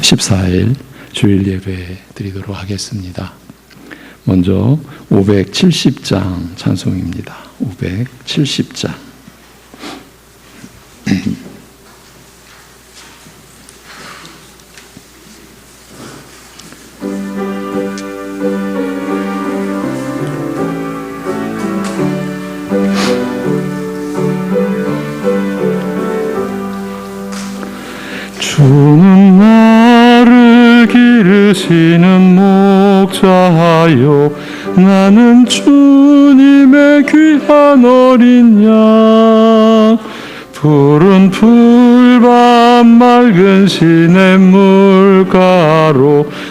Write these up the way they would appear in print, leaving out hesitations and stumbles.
14일 주일 예배 드리도록 하겠습니다. 먼저 570장 찬송입니다. 570장. 주는 나를 기르시는 목자요, 나는 주님의 귀한 어린 양. 푸른 풀밭 맑은 시냇물가로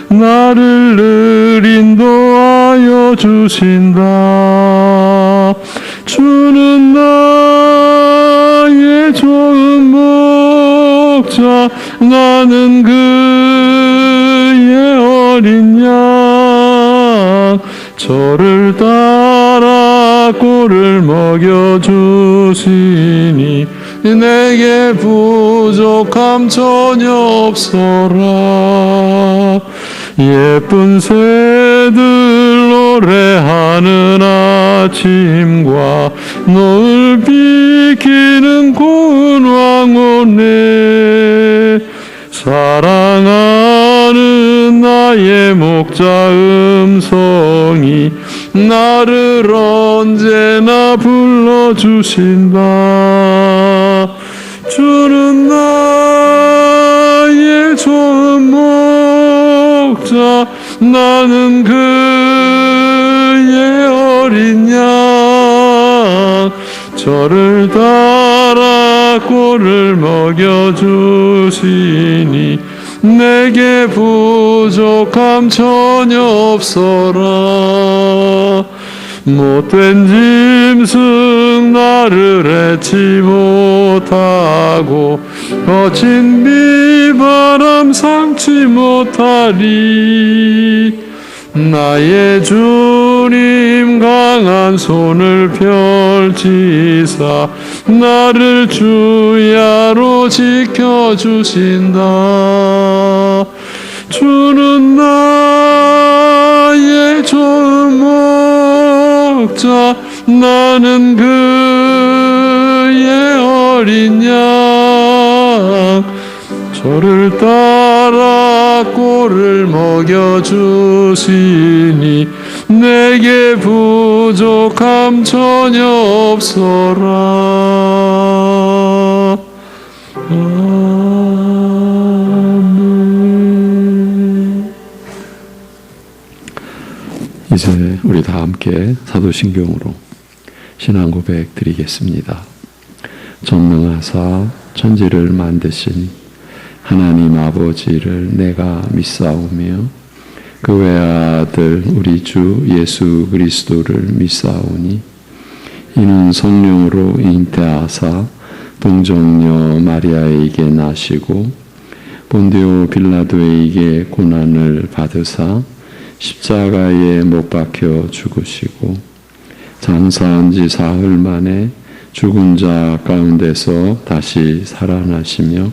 나를 늘 인도하여 주신다. 주는 나의 좋은 목자, 나는 그의 어린 양. 저를 따라 꼴을 먹여주시니 내게 부족함 전혀 없어라. 예쁜 새들 노래하는 아침과 노을 비키는 고운 황혼에 사랑하는 나의 목자 음성이 나를 언제나 불러주신다. 주는 나의 좋은 목자, 나는 그의 어린 양. 저를 따라 꼴을 먹여주시니 내게 부족함 전혀 없어라. 못된 짐승 나를 해치 못하고 거친 비바람 상치 못하리. 나의 주님 강한 손을 펼치사 나를 주야로 지켜주신다. 주는 나의 좋은 목자, 나는 그의 어린 양. 저를 따라 꼴을 먹여주시니 내게 부족함 전혀 없어라. 아멘. 이제 우리 다 함께 사도신경으로 신앙 고백 드리겠습니다. 전능하사 천지를 만드신 하나님 아버지를 내가 믿사오며 그 외아들 우리 주 예수 그리스도를 믿사오니 이는 성령으로 잉태하사 동정녀 마리아에게 나시고 본디오 빌라도에게 고난을 받으사 십자가에 못 박혀 죽으시고 장사한 지 사흘 만에 죽은 자 가운데서 다시 살아나시며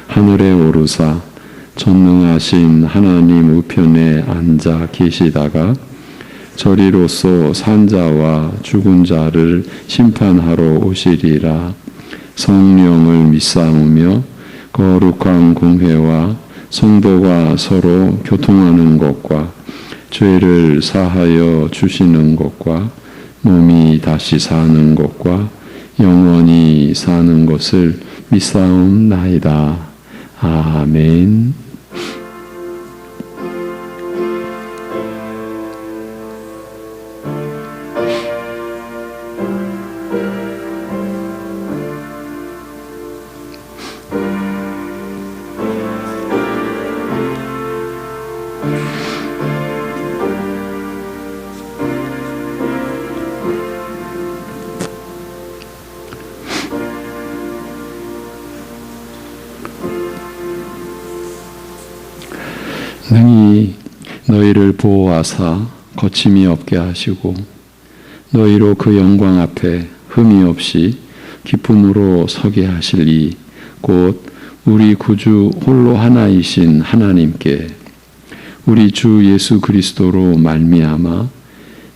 하늘에 오르사 전능하신 하나님 우편에 앉아 계시다가 저리로서 산자와 죽은 자를 심판하러 오시리라. 성령을 믿사오며 거룩한 공회와 성도가 서로 교통하는 것과 죄를 사하여 주시는 것과 몸이 다시 사는 것과 영원히 사는 것을 믿사옵나이다. 아멘. 능히 너희를 보호하사 거침이 없게 하시고 너희로 그 영광 앞에 흠이 없이 기쁨으로 서게 하실 이 곧 우리 구주 홀로 하나이신 하나님께 우리 주 예수 그리스도로 말미암아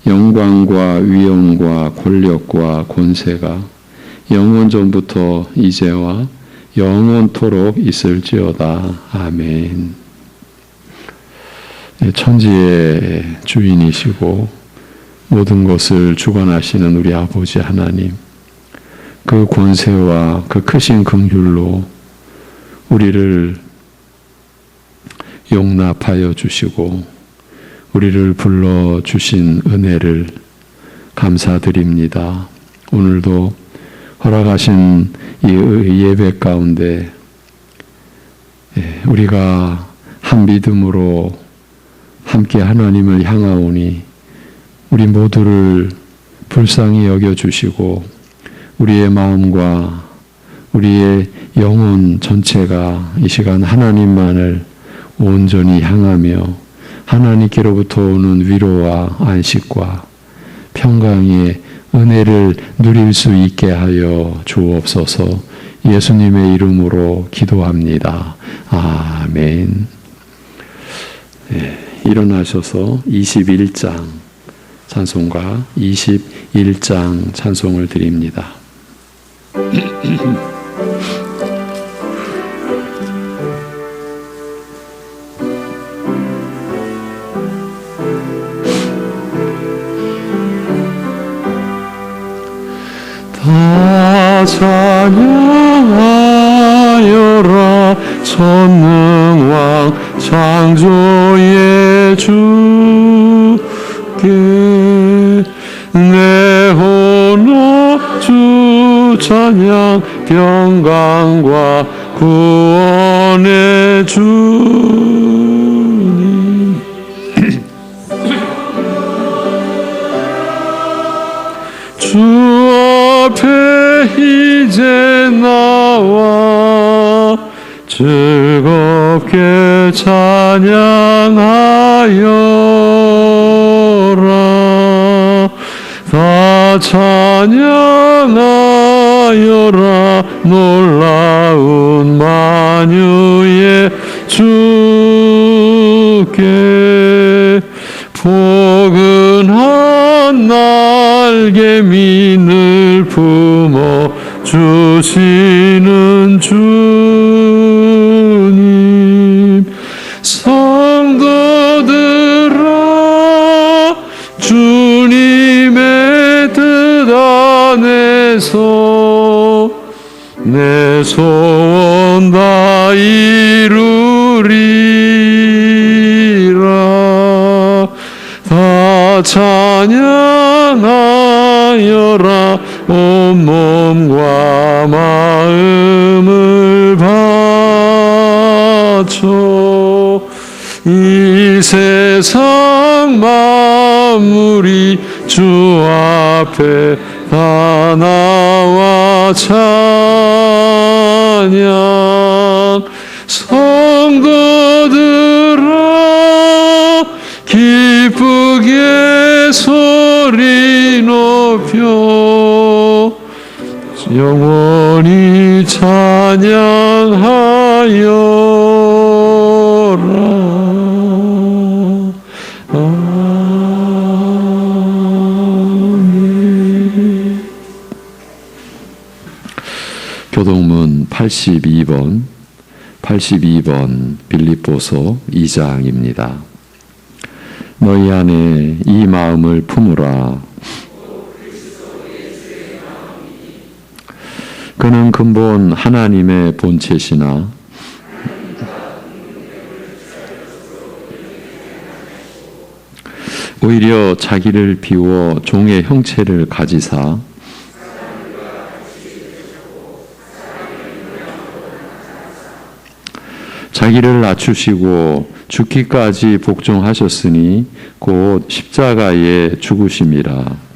영광과 위엄과 권력과 권세가 영원 전부터 이제와 영원토록 있을지어다. 아멘. 천지의 주인이시고 모든 것을 주관하시는 우리 아버지 하나님, 그 권세와 그 크신 긍휼로 우리를 용납하여 주시고 우리를 불러주신 은혜를 감사드립니다. 오늘도 허락하신 이 예배 가운데 우리가 한 믿음으로 함께 하나님을 향하오니 우리 모두를 불쌍히 여겨주시고 우리의 마음과 우리의 영혼 전체가 이 시간 하나님만을 온전히 향하며 하나님께로부터 오는 위로와 안식과 평강의 은혜를 누릴 수 있게 하여 주옵소서. 예수님의 이름으로 기도합니다. 아멘. 일어나셔서 21장 찬송가 21장 찬송을 드립니다. 다 찬양하여라 전능왕 창조의 주께 내 혼아 주 찬양 평강과 구원의 주님 주 앞에 이제 나와 즐겁게 찬양하여라 다 찬양하여라 놀라운 만유의 주께 포근한 날개민을 품어 주시는 주님 성도들아 주님의 뜻 안에서 내 소원 다 이루리라 다 찬양하여라 온몸과 마음을 바쳐 이 세상 만물이 주 앞에 다 나와 찬양 성도들아 기쁘게 소리 높여 영원히 찬양하여라. 아멘. 교동문 82번 빌립보서 2장입니다. 너희 안에 이 마음을 품으라. 그는 근본 하나님의 본체시나 오히려 자기를 비워 종의 형체를 가지사 자기를 낮추시고 죽기까지 복종하셨으니 곧 십자가에 죽으심이라.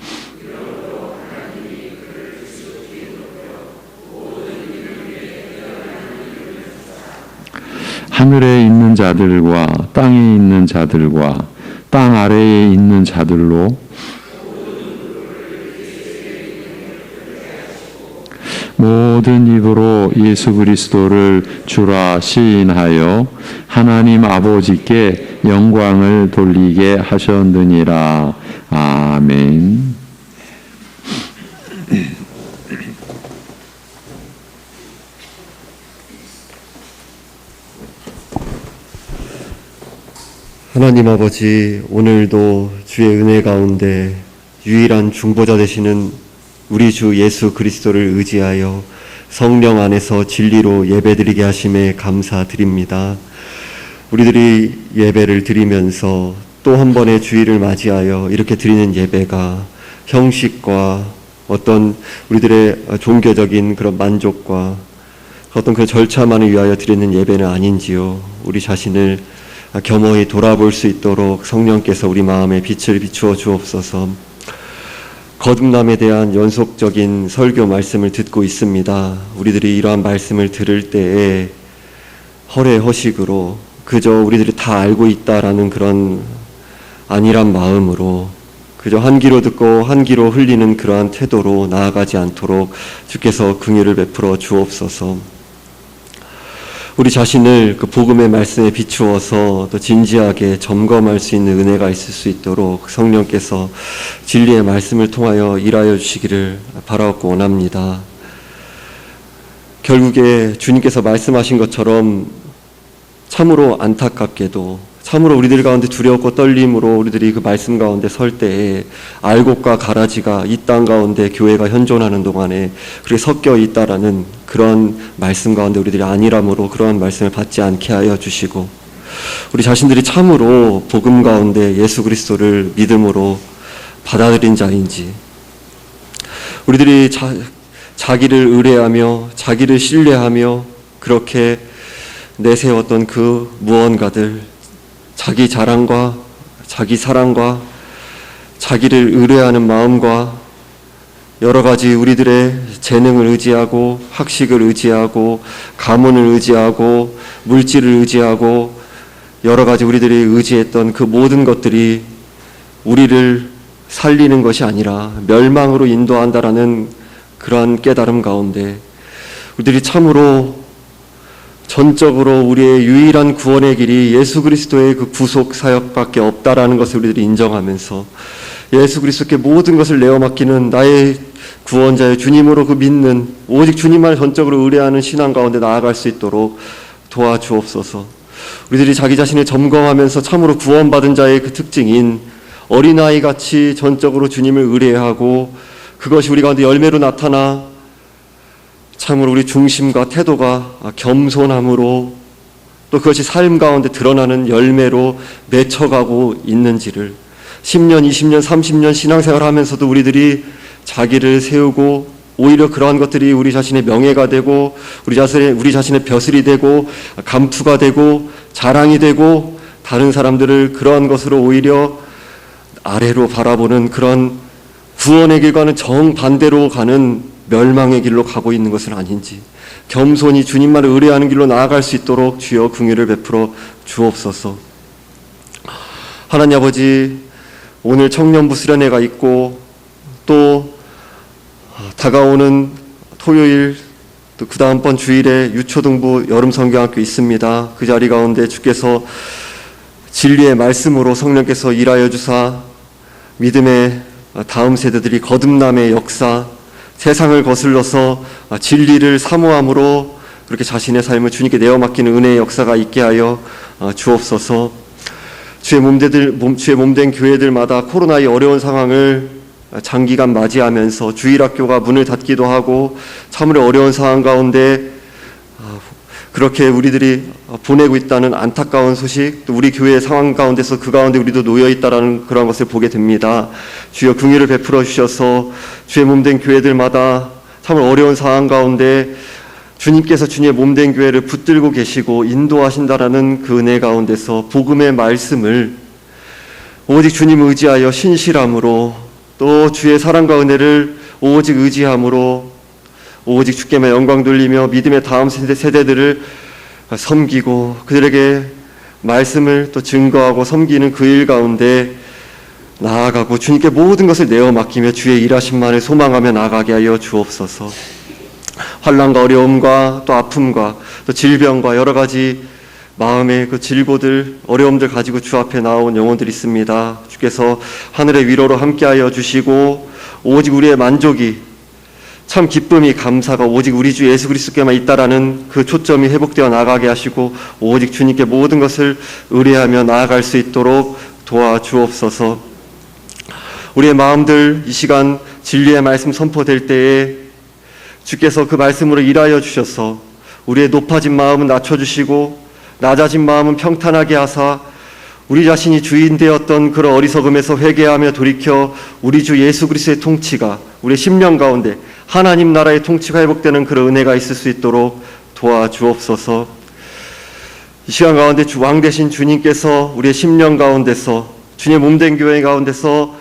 하늘에 있는 자들과 땅에 있는 자들과 땅 아래에 있는 자들로 모든 입으로 예수 그리스도를 주라 시인하여 하나님 아버지께 영광을 돌리게 하셨느니라. 아멘. 하나님 아버지, 오늘도 주의 은혜 가운데 유일한 중보자 되시는 우리 주 예수 그리스도를 의지하여 성령 안에서 진리로 예배드리게 하심에 감사드립니다. 우리들이 예배를 드리면서 또 한 번의 주일을 맞이하여 이렇게 드리는 예배가 형식과 어떤 우리들의 종교적인 그런 만족과 어떤 그 절차만을 위하여 드리는 예배는 아닌지요. 우리 자신을 겸허히 돌아볼 수 있도록 성령께서 우리 마음에 빛을 비추어 주옵소서. 거듭남에 대한 연속적인 설교 말씀을 듣고 있습니다. 우리들이 이러한 말씀을 들을 때에 허례허식으로 그저 우리들이 다 알고 있다라는 그런 안일한 마음으로 그저 한 귀로 듣고 한 귀로 흘리는 그러한 태도로 나아가지 않도록 주께서 긍휼을 베풀어 주옵소서. 우리 자신을 그 복음의 말씀에 비추어서 또 진지하게 점검할 수 있는 은혜가 있을 수 있도록 성령께서 진리의 말씀을 통하여 일하여 주시기를 바라옵고 원합니다. 결국에 주님께서 말씀하신 것처럼 참으로 안타깝게도 참으로 우리들 가운데 두려웠고 떨림으로 우리들이 그 말씀 가운데 설 때에 알곡과 가라지가 이 땅 가운데 교회가 현존하는 동안에 그렇게 섞여 있다라는 그런 말씀 가운데 우리들이 안일함으로 그러한 말씀을 받지 않게 하여 주시고 우리 자신들이 참으로 복음 가운데 예수 그리스도를 믿음으로 받아들인 자인지 우리들이 자기를 의뢰하며 자기를 신뢰하며 그렇게 내세웠던 그 무언가들 자기 자랑과 자기 사랑과 자기를 의뢰하는 마음과 여러 가지 우리들의 재능을 의지하고 학식을 의지하고 가문을 의지하고 물질을 의지하고 여러 가지 우리들이 의지했던 그 모든 것들이 우리를 살리는 것이 아니라 멸망으로 인도한다라는 그러한 깨달음 가운데 우리들이 참으로 전적으로 우리의 유일한 구원의 길이 예수 그리스도의 그 구속 사역밖에 없다라는 것을 우리들이 인정하면서 예수 그리스도께 모든 것을 내어 맡기는 나의 구원자의 주님으로 그 믿는 오직 주님만을 전적으로 의뢰하는 신앙 가운데 나아갈 수 있도록 도와주옵소서. 우리들이 자기 자신을 점검하면서 참으로 구원받은 자의 그 특징인 어린아이 같이 전적으로 주님을 의뢰하고 그것이 우리 가운데 열매로 나타나 참으로 우리 중심과 태도가 겸손함으로 또 그것이 삶 가운데 드러나는 열매로 맺혀가고 있는지를 10년, 20년, 30년 신앙생활 하면서도 우리들이 자기를 세우고 오히려 그러한 것들이 우리 자신의 명예가 되고 우리 자신의 벼슬이 되고 감투가 되고 자랑이 되고 다른 사람들을 그러한 것으로 오히려 아래로 바라보는 그런 구원의 길과는 정반대로 가는 멸망의 길로 가고 있는 것은 아닌지 겸손히 주님만을 의뢰하는 길로 나아갈 수 있도록 주여 긍휼을 베풀어 주옵소서. 하나님 아버지, 오늘 청년부 수련회가 있고 또 다가오는 토요일 또 그 다음번 주일에 유초등부 여름성경학교 있습니다. 그 자리 가운데 주께서 진리의 말씀으로 성령께서 일하여 주사 믿음의 다음 세대들이 거듭남의 역사 세상을 거슬러서 진리를 사모함으로 그렇게 자신의 삶을 주님께 내어 맡기는 은혜의 역사가 있게 하여 주옵소서. 주의 몸된 교회들마다 코로나의 어려운 상황을 장기간 맞이하면서 주일학교가 문을 닫기도 하고 참으로 어려운 상황 가운데 그렇게 우리들이 보내고 있다는 안타까운 소식, 또 우리 교회의 상황 가운데서 그 가운데 우리도 놓여 있다라는 그런 것을 보게 됩니다. 주여 긍휼을 베풀어 주셔서 주의 몸된 교회들마다 참으로 어려운 상황 가운데 주님께서 주님의 몸된 교회를 붙들고 계시고 인도하신다라는 그 은혜 가운데서 복음의 말씀을 오직 주님 의지하여 신실함으로 또 주의 사랑과 은혜를 오직 의지함으로 오직 주께만 영광 돌리며 믿음의 다음 세대들을 섬기고 그들에게 말씀을 또 증거하고 섬기는 그 일 가운데 나아가고 주님께 모든 것을 내어 맡기며 주의 일하심만을 소망하며 나아가게 하여 주옵소서. 환난과 어려움과 또 아픔과 또 질병과 여러 가지 마음의 그 질고들, 어려움들 가지고 주 앞에 나온 영혼들이 있습니다. 주께서 하늘의 위로로 함께하여 주시고 오직 우리의 만족이 참 기쁨이 감사가 오직 우리 주 예수 그리스도께만 있다라는 그 초점이 회복되어 나가게 하시고 오직 주님께 모든 것을 의뢰하며 나아갈 수 있도록 도와주옵소서. 우리의 마음들 이 시간 진리의 말씀 선포될 때에 주께서 그 말씀으로 일하여 주셔서 우리의 높아진 마음은 낮춰주시고 낮아진 마음은 평탄하게 하사 우리 자신이 주인 되었던 그런 어리석음에서 회개하며 돌이켜 우리 주 예수 그리스도의 통치가 우리의 심령 가운데 하나님 나라의 통치가 회복되는 그런 은혜가 있을 수 있도록 도와주옵소서. 이 시간 가운데 주 왕 되신 주님께서 우리의 심령 가운데서 주님의 몸된 교회 가운데서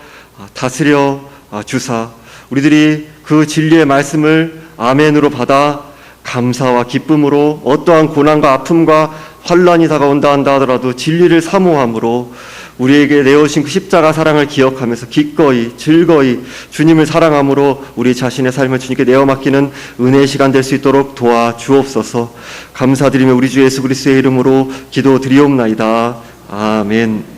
다스려 주사 우리들이 그 진리의 말씀을 아멘으로 받아 감사와 기쁨으로 어떠한 고난과 아픔과 환난이 다가온다 한다 하더라도 진리를 사모함으로 우리에게 내어주신 그 십자가 사랑을 기억하면서 기꺼이 즐거이 주님을 사랑함으로 우리 자신의 삶을 주님께 내어 맡기는 은혜의 시간 될 수 있도록 도와주옵소서. 감사드리며 우리 주 예수 그리스도의 이름으로 기도드리옵나이다. 아멘.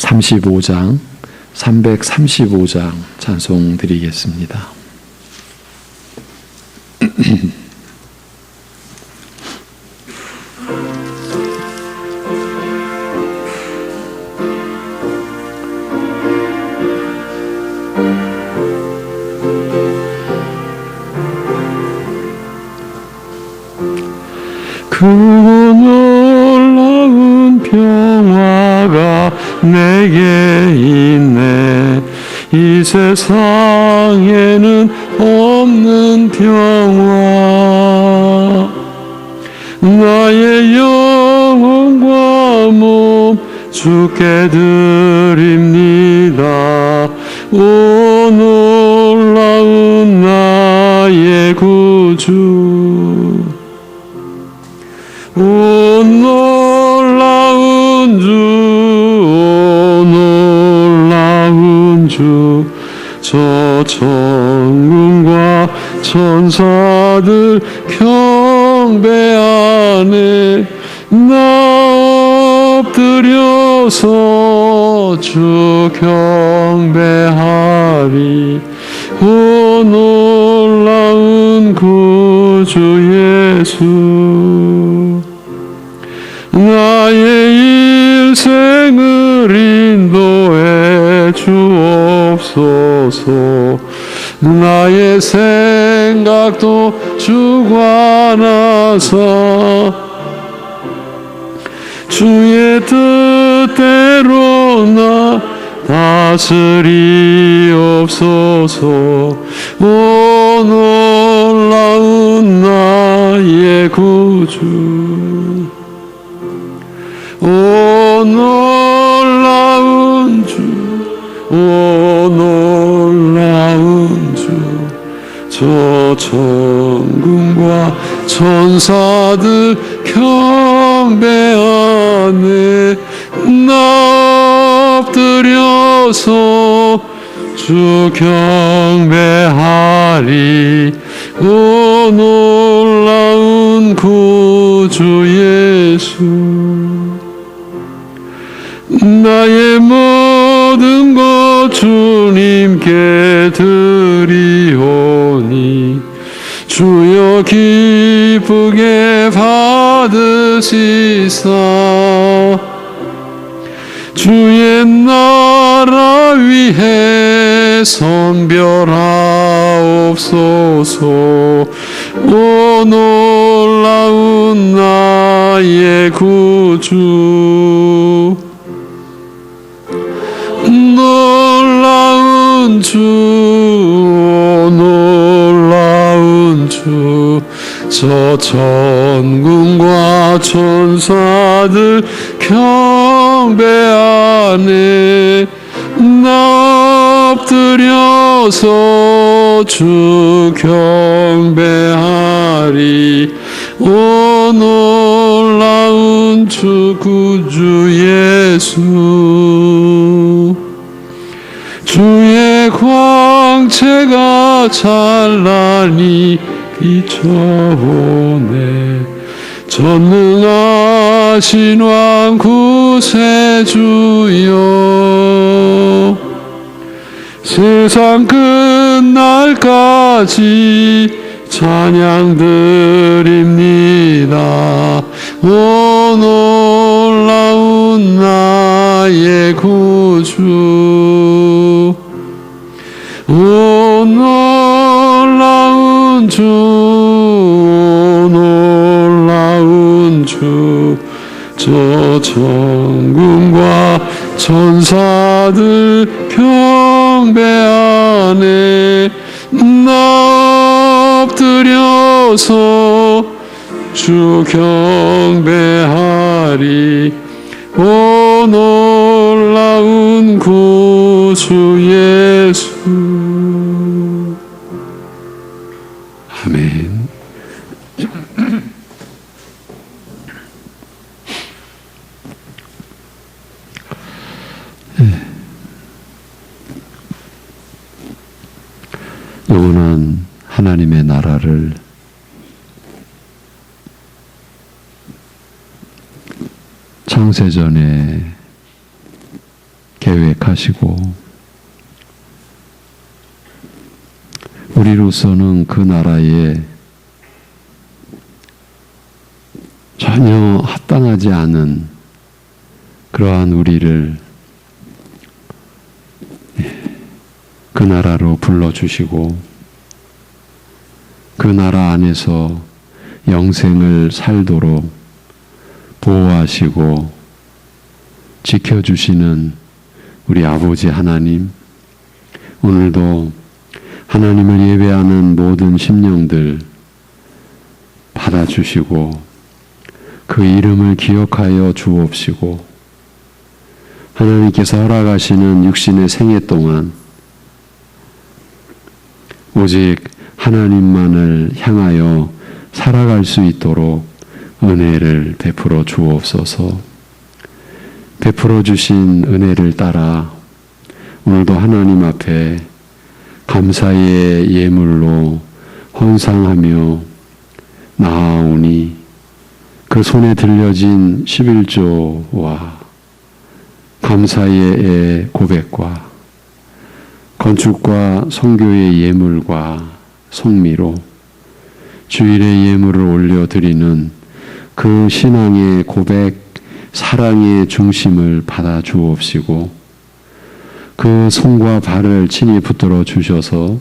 (335장) 335장 찬송 드리겠습니다. 그 놀라운 평화가 내게 있네. 이 세상에는 없는 평화. 나의 영혼과 몸 주께 드립니다. 오 놀라운 나의 구주. 오 놀라운 주, 오 놀라운 주, 저 천군과 천사들 경배하네. 나 엎드려서 주 경배하리. 오 놀라운 구주 예수. 나의 일생을 인도해 주옵소서. 나의 생각도 주관하사 주의 뜻대로 나 다스리옵소서. 오 놀라운 나의 구주. 오 놀라운 주, 오 놀라운 주, 저 천군과 천사들 경배하네. 나 엎드려서 주 경배하리. 오 놀라운 구주 예수. 나의 모든 것 주님께 드리오니 주여 기쁘게 받으시사. 주의 나라 위해 선별하옵소서. 오 놀라운 나의 구주. 놀라운 주, 놀라운 주, 저 천군과 천사들 경배하네. 나 엎드려서 주 경배하리. 오 놀라운 주 구주 예수. 주의 광채가 찬란히 비춰오네. 전능하신 왕 구세주여, 세상 끝날까지 찬양 드립니다. 오 놀라운 나의 구주, 오 놀라운 주, 놀라운 주. 저 천군과 천사들 경배하네. 나 엎드려서 주 경배하리. 오 놀라운 구주 예수. 아멘. 영원한 하나님의 나라를 창세전에 계획하시고 우리로서는 그 나라에 전혀 합당하지 않은 그러한 우리를 그 나라로 불러주시고 그 나라 안에서 영생을 살도록 보호하시고 지켜주시는 우리 아버지 하나님, 오늘도 하나님을 예배하는 모든 심령들 받아주시고 그 이름을 기억하여 주옵시고 하나님께서 허락하시는 육신의 생애 동안 오직 하나님만을 향하여 살아갈 수 있도록 은혜를 베풀어 주옵소서. 베풀어 주신 은혜를 따라 오늘도 하나님 앞에 감사의 예물로 헌상하며 나아오니 그 손에 들려진 11조와 감사의 고백과 건축과 선교의 예물과 성미로 주일의 예물을 올려드리는 그 신앙의 고백, 사랑의 중심을 받아 주옵시고 그 손과 발을 친히 붙들어 주셔서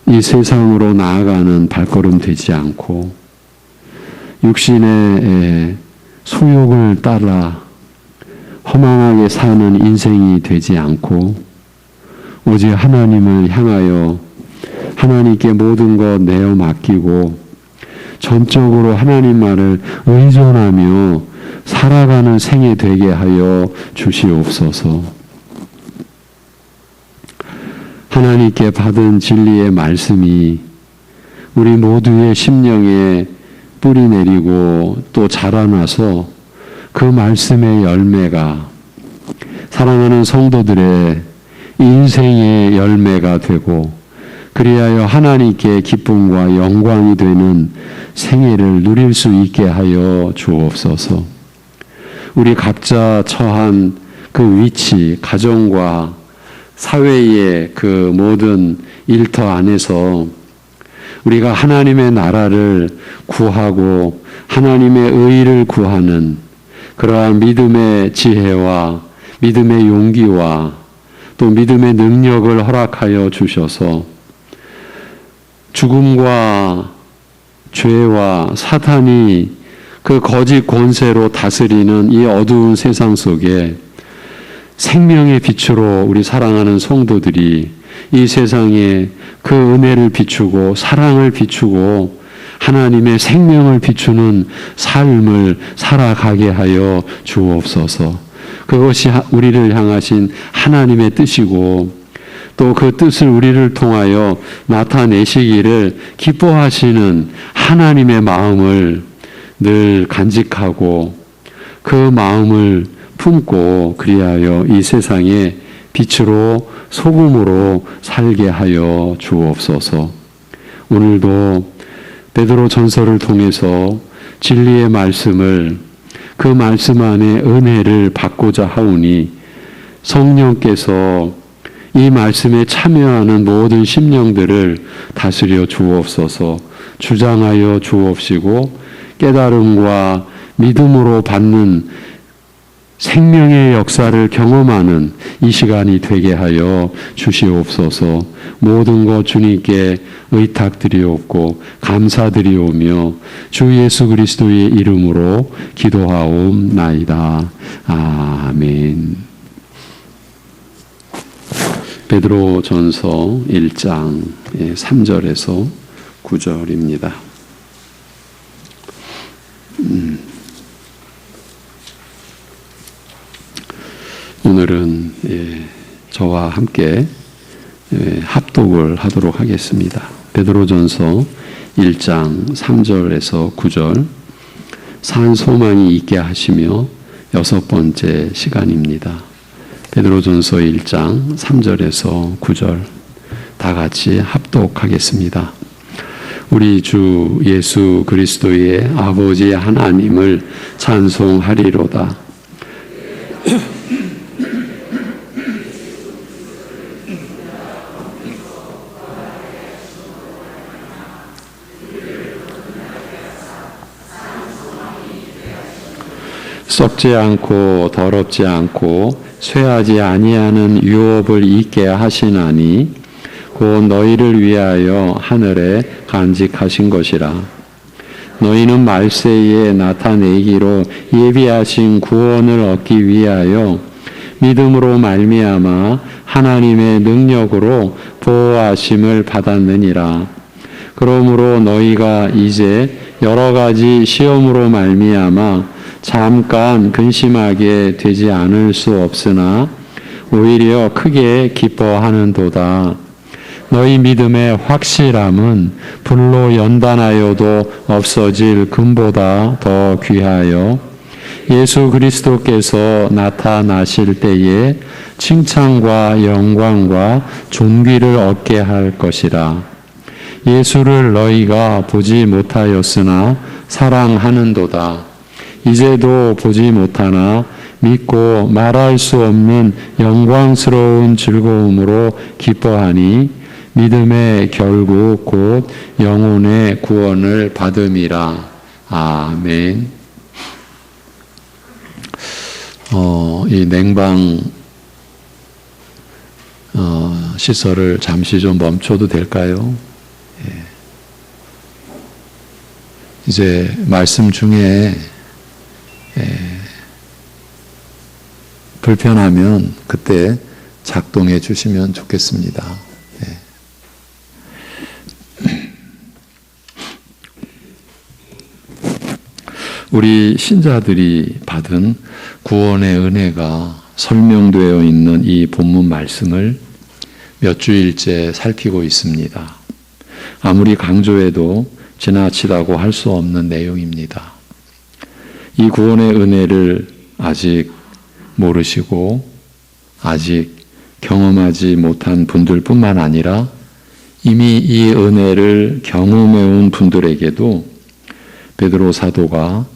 이 세상으로 나아가는 발걸음 되지 않고 육신의 소욕을 따라 허망하게 사는 인생이 되지 않고 오직 하나님을 향하여 하나님께 모든 것 내어 맡기고 전적으로 하나님 말을 의존하며 살아가는 생애 되게 하여 주시옵소서. 하나님께 받은 진리의 말씀이 우리 모두의 심령에 뿌리 내리고 또 자라나서 그 말씀의 열매가 사랑하는 성도들의 인생의 열매가 되고 그리하여 하나님께 기쁨과 영광이 되는 생애를 누릴 수 있게 하여 주옵소서. 우리 각자 처한 그 위치, 가정과 사회의 그 모든 일터 안에서 우리가 하나님의 나라를 구하고 하나님의 의를 구하는 그러한 믿음의 지혜와 믿음의 용기와 또 믿음의 능력을 허락하여 주셔서 죽음과 죄와 사탄이 그 거짓 권세로 다스리는 이 어두운 세상 속에 생명의 빛으로 우리 사랑하는 성도들이 이 세상에 그 은혜를 비추고 사랑을 비추고 하나님의 생명을 비추는 삶을 살아가게 하여 주옵소서. 그것이 우리를 향하신 하나님의 뜻이고 또 그 뜻을 우리를 통하여 나타내시기를 기뻐하시는 하나님의 마음을 늘 간직하고 그 마음을 품고 그리하여 이 세상에 빛으로 소금으로 살게 하여 주옵소서. 오늘도 베드로 전서를 통해서 진리의 말씀을 그 말씀 안에 은혜를 받고자 하오니 성령께서 이 말씀에 참여하는 모든 심령들을 다스려 주옵소서. 주장하여 주옵시고 깨달음과 믿음으로 받는 생명의 역사를 경험하는 이 시간이 되게 하여 주시옵소서. 모든 것 주님께 의탁드리옵고 감사드리오며 주 예수 그리스도의 이름으로 기도하옵나이다. 아멘. 베드로 전서 1장 3절에서 9절입니다. 오늘은 저와 함께 합독을 하도록 하겠습니다. 베드로전서 1장 3절에서 9절 산 소망이 있게 하시며 6번째 시간입니다. 베드로전서 1장 3절에서 9절 다 같이 합독하겠습니다. 우리 주 예수 그리스도의 아버지 하나님을 찬송하리로다. 썩지 않고 더럽지 않고 쇠하지 아니하는 유업을 있게 하시나니 곧 너희를 위하여 하늘에 간직하신 것이라. 너희는 말세에 나타내기로 예비하신 구원을 얻기 위하여 믿음으로 말미암아 하나님의 능력으로 보호하심을 받았느니라. 그러므로 너희가 이제 여러 가지 시험으로 말미암아 잠깐 근심하게 되지 않을 수 없으나 오히려 크게 기뻐하는도다. 너희 믿음의 확실함은 불로 연단하여도 없어질 금보다 더 귀하여 예수 그리스도께서 나타나실 때에 칭찬과 영광과 존귀를 얻게 할 것이라. 예수를 너희가 보지 못하였으나 사랑하는도다. 이제도 보지 못하나 믿고 말할 수 없는 영광스러운 즐거움으로 기뻐하니 믿음의 결국 곧 영혼의 구원을 받음이라. 아멘. 이 냉방 시설을 잠시 좀 멈춰도 될까요? 예. 이제 말씀 중에 불편하면 그때 작동해 주시면 좋겠습니다. 우리 신자들이 받은 구원의 은혜가 설명되어 있는 이 본문 말씀을 몇 주일째 살피고 있습니다. 아무리 강조해도 지나치다고 할 수 없는 내용입니다. 이 구원의 은혜를 아직 모르시고 아직 경험하지 못한 분들뿐만 아니라 이미 이 은혜를 경험해 온 분들에게도 베드로 사도가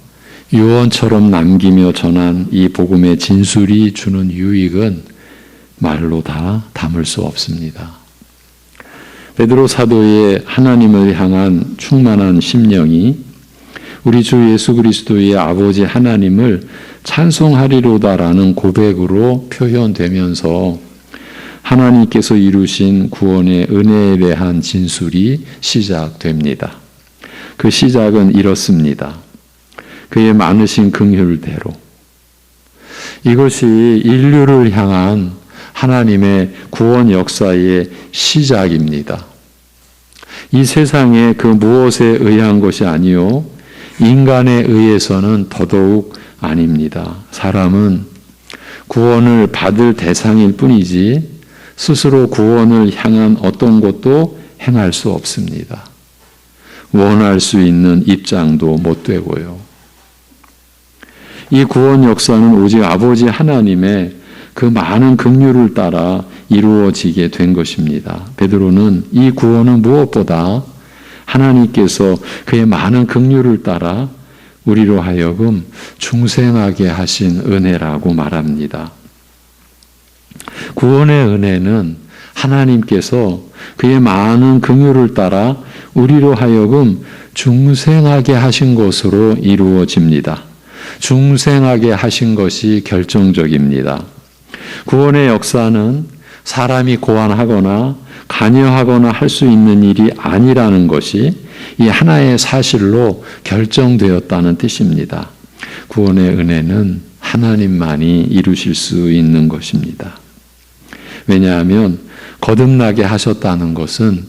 유언처럼 남기며 전한 이 복음의 진술이 주는 유익은 말로 다 담을 수 없습니다. 베드로 사도의 하나님을 향한 충만한 심령이 우리 주 예수 그리스도의 아버지 하나님을 찬송하리로다라는 고백으로 표현되면서 하나님께서 이루신 구원의 은혜에 대한 진술이 시작됩니다. 그 시작은 이렇습니다. 그의 많으신 긍휼대로. 이것이 인류를 향한 하나님의 구원 역사의 시작입니다. 이 세상의 그 무엇에 의한 것이 아니요 인간에 의해서는 더더욱 아닙니다. 사람은 구원을 받을 대상일 뿐이지 스스로 구원을 향한 어떤 것도 행할 수 없습니다. 원할 수 있는 입장도 못 되고요. 이 구원 역사는 오직 아버지 하나님의 그 많은 긍휼을 따라 이루어지게 된 것입니다. 베드로는 이 구원은 무엇보다 하나님께서 그의 많은 긍휼을 따라 우리로 하여금 중생하게 하신 은혜라고 말합니다. 구원의 은혜는 하나님께서 그의 많은 긍휼을 따라 우리로 하여금 중생하게 하신 것으로 이루어집니다. 중생하게 하신 것이 결정적입니다. 구원의 역사는 사람이 고안하거나 관여하거나 할 수 있는 일이 아니라는 것이 이 하나의 사실로 결정되었다는 뜻입니다. 구원의 은혜는 하나님만이 이루실 수 있는 것입니다. 왜냐하면 거듭나게 하셨다는 것은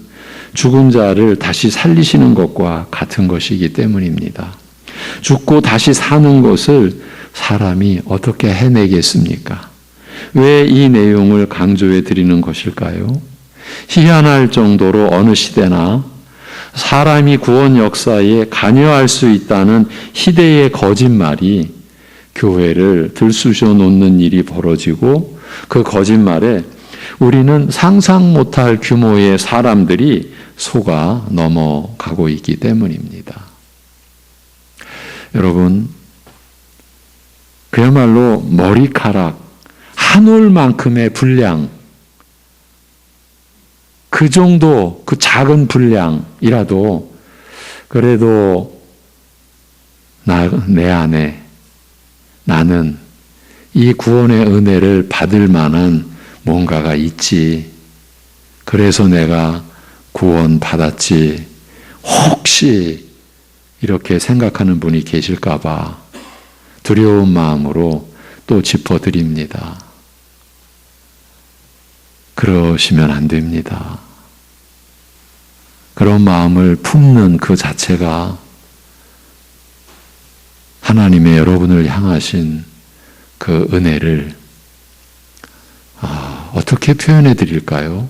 죽은 자를 다시 살리시는 것과 같은 것이기 때문입니다. 죽고 다시 사는 것을 사람이 어떻게 해내겠습니까? 왜 이 내용을 강조해 드리는 것일까요? 희한할 정도로 어느 시대나 사람이 구원 역사에 관여할 수 있다는 희대의 거짓말이 교회를 들쑤셔 놓는 일이 벌어지고 그 거짓말에 우리는 상상 못할 규모의 사람들이 속아 넘어가고 있기 때문입니다. 여러분, 그야말로 머리카락 한 올만큼의 분량, 그 정도, 그 작은 분량이라도 그래도 내 안에 나는 이 구원의 은혜를 받을 만한 뭔가가 있지. 그래서 내가 구원 받았지. 혹시 이렇게 생각하는 분이 계실까봐 두려운 마음으로 또 짚어드립니다. 그러시면 안 됩니다. 그런 마음을 품는 그 자체가 하나님의 여러분을 향하신 그 은혜를 어떻게 표현해 드릴까요?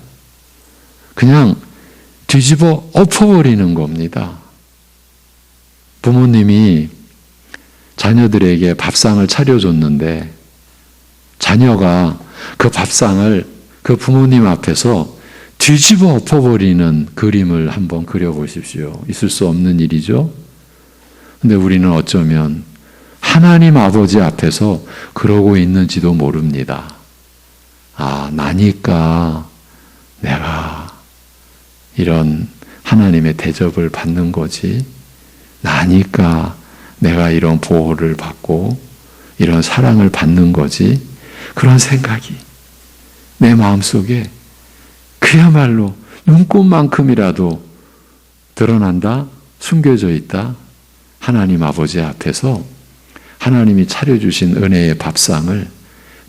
그냥 뒤집어 엎어버리는 겁니다. 부모님이 자녀들에게 밥상을 차려줬는데 자녀가 그 밥상을 그 부모님 앞에서 뒤집어 엎어버리는 그림을 한번 그려보십시오. 있을 수 없는 일이죠. 근데 우리는 어쩌면 하나님 아버지 앞에서 그러고 있는지도 모릅니다. 나니까 내가 이런 하나님의 대접을 받는 거지. 나니까 내가 이런 보호를 받고 이런 사랑을 받는 거지. 그런 생각이 내 마음속에 그야말로 눈꽃만큼이라도 드러난다, 숨겨져 있다. 하나님 아버지 앞에서 하나님이 차려주신 은혜의 밥상을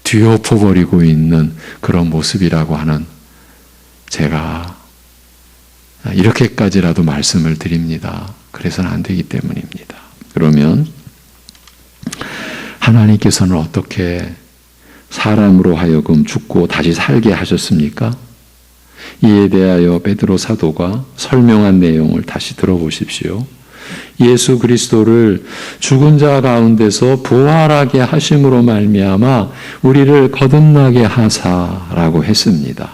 뒤엎어버리고 있는 그런 모습이라고 하는, 제가 이렇게까지라도 말씀을 드립니다. 그래서는 안 되기 때문입니다. 그러면 하나님께서는 어떻게 사람으로 하여금 죽고 다시 살게 하셨습니까? 이에 대하여 베드로 사도가 설명한 내용을 다시 들어보십시오. 예수 그리스도를 죽은 자 가운데서 부활하게 하심으로 말미암아 우리를 거듭나게 하사라고 했습니다.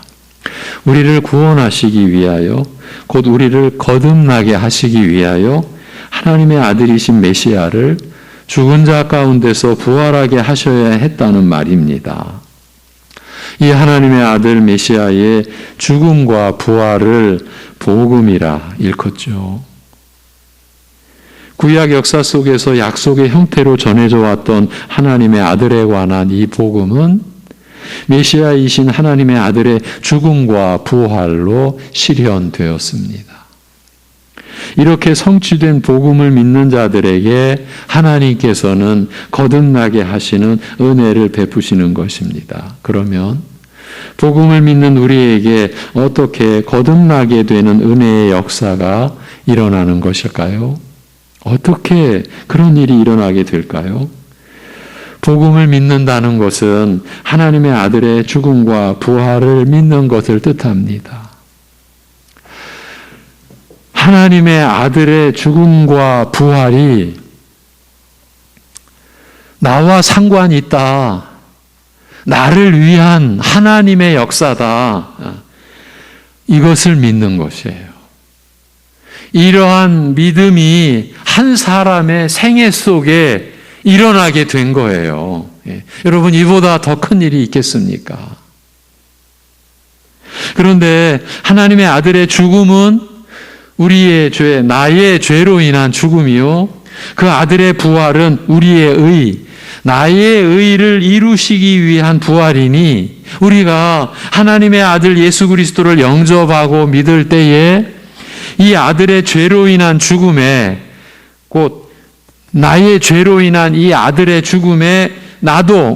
우리를 구원하시기 위하여, 곧 우리를 거듭나게 하시기 위하여 하나님의 아들이신 메시아를 죽은 자 가운데서 부활하게 하셔야 했다는 말입니다. 이 하나님의 아들 메시아의 죽음과 부활을 복음이라 일컫죠. 구약 역사 속에서 약속의 형태로 전해져 왔던 하나님의 아들에 관한 이 복음은 메시아이신 하나님의 아들의 죽음과 부활로 실현되었습니다. 이렇게 성취된 복음을 믿는 자들에게 하나님께서는 거듭나게 하시는 은혜를 베푸시는 것입니다. 그러면 복음을 믿는 우리에게 어떻게 거듭나게 되는 은혜의 역사가 일어나는 것일까요? 어떻게 그런 일이 일어나게 될까요? 복음을 믿는다는 것은 하나님의 아들의 죽음과 부활을 믿는 것을 뜻합니다. 하나님의 아들의 죽음과 부활이 나와 상관이 있다. 나를 위한 하나님의 역사다. 이것을 믿는 것이에요. 이러한 믿음이 한 사람의 생애 속에 일어나게 된 거예요. 여러분, 이보다 더 큰 일이 있겠습니까? 그런데 하나님의 아들의 죽음은 우리의 죄, 나의 죄로 인한 죽음이요. 그 아들의 부활은 우리의 의, 나의 의를 이루시기 위한 부활이니 우리가 하나님의 아들 예수 그리스도를 영접하고 믿을 때에 이 아들의 죄로 인한 죽음에 곧 나의 죄로 인한 이 아들의 죽음에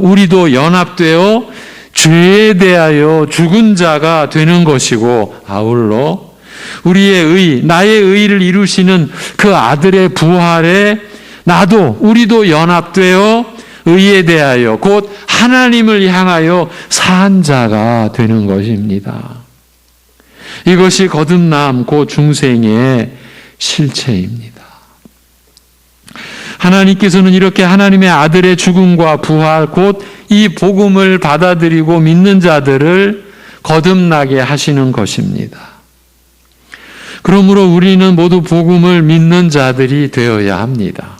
우리도 연합되어 죄에 대하여 죽은 자가 되는 것이고 아울러 우리의 나의 의를 이루시는 그 아들의 부활에 우리도 연합되어 의에 대하여 곧 하나님을 향하여 산 자가 되는 것입니다. 이것이 거듭남 곧 중생의 실체입니다. 하나님께서는 이렇게 하나님의 아들의 죽음과 부활 곧 이 복음을 받아들이고 믿는 자들을 거듭나게 하시는 것입니다. 그러므로 우리는 모두 복음을 믿는 자들이 되어야 합니다.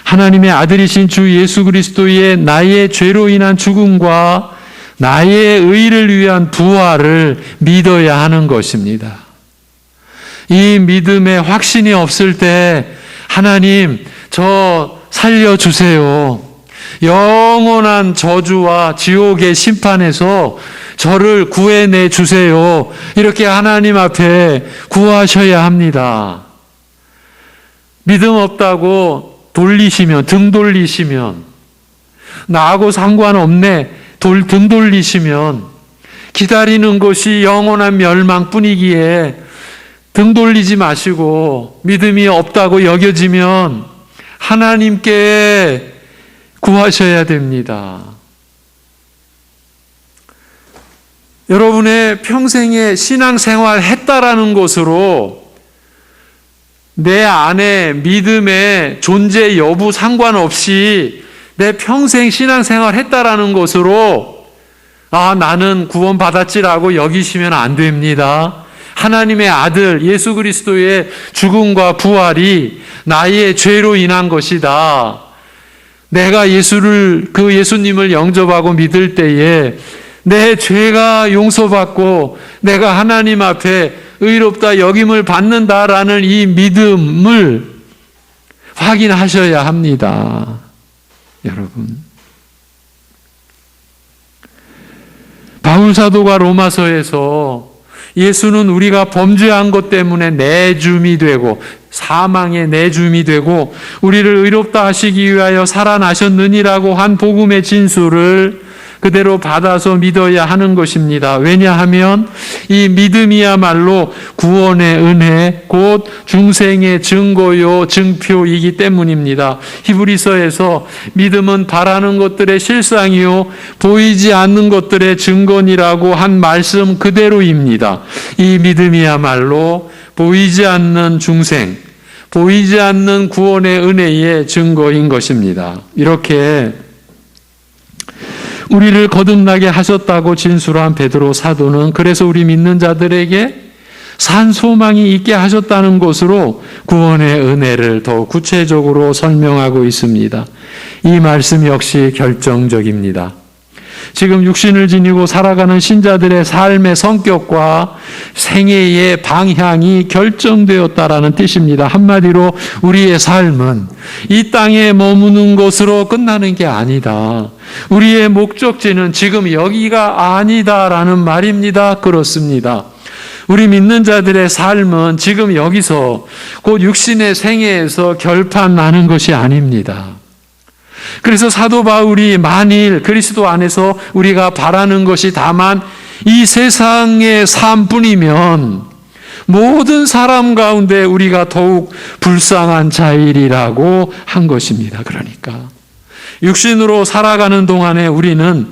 하나님의 아들이신 주 예수 그리스도의 나의 죄로 인한 죽음과 나의 의를 위한 부활을 믿어야 하는 것입니다. 이 믿음에 확신이 없을 때 하나님, 저 살려주세요. 영원한 저주와 지옥의 심판에서 저를 구해내 주세요. 이렇게 하나님 앞에 구하셔야 합니다. 믿음 없다고 등 돌리시면, 나하고 상관없네, 등 돌리시면, 기다리는 것이 영원한 멸망뿐이기에 등 돌리지 마시고 믿음이 없다고 여겨지면 하나님께 구하셔야 됩니다. 여러분의 평생의 신앙생활 했다라는 것으로 내 안에 믿음의 존재 여부 상관없이 내 평생 신앙생활 했다라는 것으로 나는 구원받았지라고 여기시면 안 됩니다. 하나님의 아들 예수 그리스도의 죽음과 부활이 나의 죄로 인한 것이다. 내가 그 예수님을 영접하고 믿을 때에 내 죄가 용서받고 내가 하나님 앞에 의롭다 여김을 받는다라는 이 믿음을 확인하셔야 합니다. 여러분, 바울 사도가 로마서에서 예수는 우리가 범죄한 것 때문에 내줌이 되고 사망의 내줌이 되고 우리를 의롭다 하시기 위하여 살아나셨느니라고 한 복음의 진술을 그대로 받아서 믿어야 하는 것입니다. 왜냐하면 이 믿음이야말로 구원의 은혜 곧 중생의 증거요 증표이기 때문입니다. 히브리서에서 믿음은 바라는 것들의 실상이요 보이지 않는 것들의 증거니라고 한 말씀 그대로입니다. 이 믿음이야말로 보이지 않는 중생, 보이지 않는 구원의 은혜의 증거인 것입니다. 이렇게 우리를 거듭나게 하셨다고 진술한 베드로 사도는 그래서 우리 믿는 자들에게 산 소망이 있게 하셨다는 것으로 구원의 은혜를 더 구체적으로 설명하고 있습니다. 이 말씀 역시 결정적입니다. 지금 육신을 지니고 살아가는 신자들의 삶의 성격과 생애의 방향이 결정되었다라는 뜻입니다. 한마디로 우리의 삶은 이 땅에 머무는 것으로 끝나는 게 아니다. 우리의 목적지는 지금 여기가 아니다라는 말입니다. 그렇습니다. 우리 믿는 자들의 삶은 지금 여기서 곧 육신의 생애에서 결판나는 것이 아닙니다. 그래서 사도 바울이 만일 그리스도 안에서 우리가 바라는 것이 다만 이 세상의 삶뿐이면 모든 사람 가운데 우리가 더욱 불쌍한 자일이라고 한 것입니다. 그러니까 육신으로 살아가는 동안에 우리는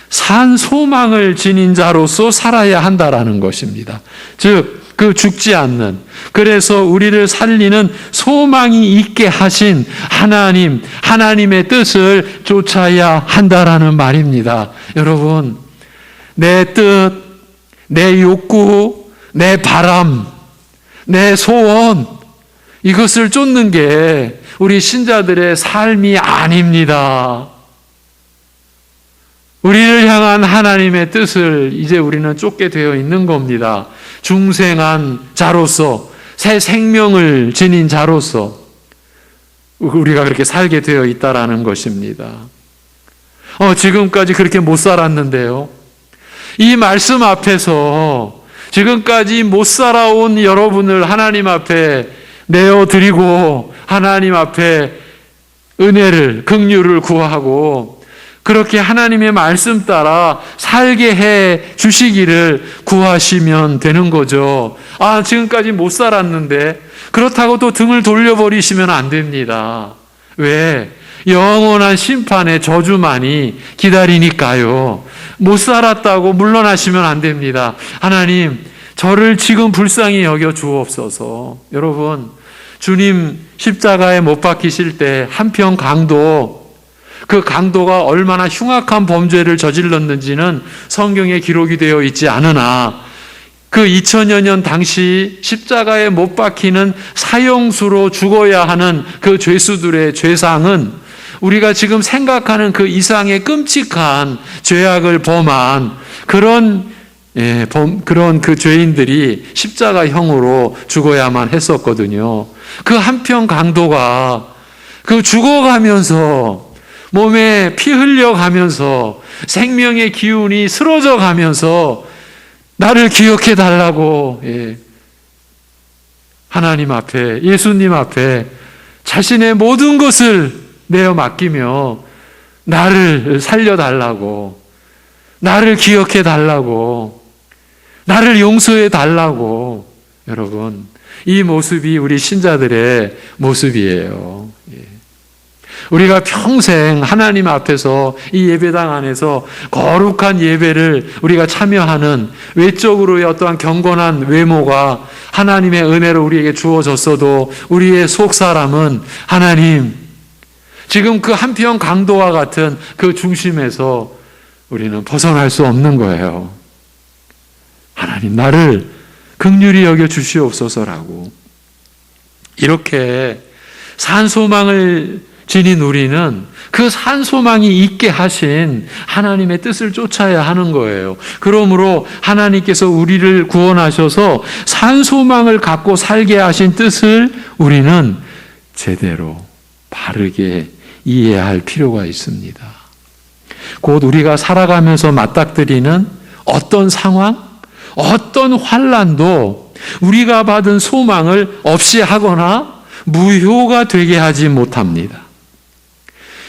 산 소망을 지닌 자로서 살아야 한다라는 것입니다. 즉 그 죽지 않는, 그래서 우리를 살리는 소망이 있게 하신 하나님의 뜻을 쫓아야 한다라는 말입니다. 여러분, 내 뜻, 내 욕구, 내 바람, 내 소원, 이것을 쫓는 게 우리 신자들의 삶이 아닙니다. 우리를 향한 하나님의 뜻을 이제 우리는 쫓게 되어 있는 겁니다. 중생한 자로서, 새 생명을 지닌 자로서 우리가 그렇게 살게 되어 있다라는 것입니다. 지금까지 그렇게 못 살았는데요. 이 말씀 앞에서 지금까지 못 살아온 여러분을 하나님 앞에 내어드리고 하나님 앞에 은혜를, 긍휼을 구하고 그렇게 하나님의 말씀 따라 살게 해 주시기를 구하시면 되는 거죠. 지금까지 못 살았는데 그렇다고 또 등을 돌려버리시면 안 됩니다. 왜? 영원한 심판의 저주만이 기다리니까요. 못 살았다고 물러나시면 안 됩니다. 하나님, 저를 지금 불쌍히 여겨 주옵소서. 여러분, 주님 십자가에 못 박히실 때 한평 강도, 그 강도가 얼마나 흉악한 범죄를 저질렀는지는 성경에 기록이 되어 있지 않으나 그 2000여 년 당시 십자가에 못 박히는 사형수로 죽어야 하는 그 죄수들의 죄상은 우리가 지금 생각하는 그 이상의 끔찍한 죄악을 범한 그런 그 죄인들이 십자가형으로 죽어야만 했었거든요. 그 한평 강도가 그 죽어가면서 몸에 피 흘려가면서 생명의 기운이 쓰러져 가면서 나를 기억해 달라고 하나님 앞에, 예수님 앞에 자신의 모든 것을 내어 맡기며 나를 살려달라고, 나를 기억해 달라고, 나를 용서해 달라고. 여러분, 이 모습이 우리 신자들의 모습이에요. 우리가 평생 하나님 앞에서 이 예배당 안에서 거룩한 예배를 우리가 참여하는 외적으로의 어떠한 경건한 외모가 하나님의 은혜로 우리에게 주어졌어도 우리의 속사람은 하나님, 지금 그 한평 강도와 같은 그 중심에서 우리는 벗어날 수 없는 거예요. 하나님, 나를 긍휼히 여겨 주시옵소서라고. 이렇게 산소망을 지닌 우리는 그 산소망이 있게 하신 하나님의 뜻을 쫓아야 하는 거예요. 그러므로 하나님께서 우리를 구원하셔서 산소망을 갖고 살게 하신 뜻을 우리는 제대로 바르게 이해할 필요가 있습니다. 곧 우리가 살아가면서 맞닥뜨리는 어떤 상황, 어떤 환난도 우리가 받은 소망을 없이 하거나 무효가 되게 하지 못합니다.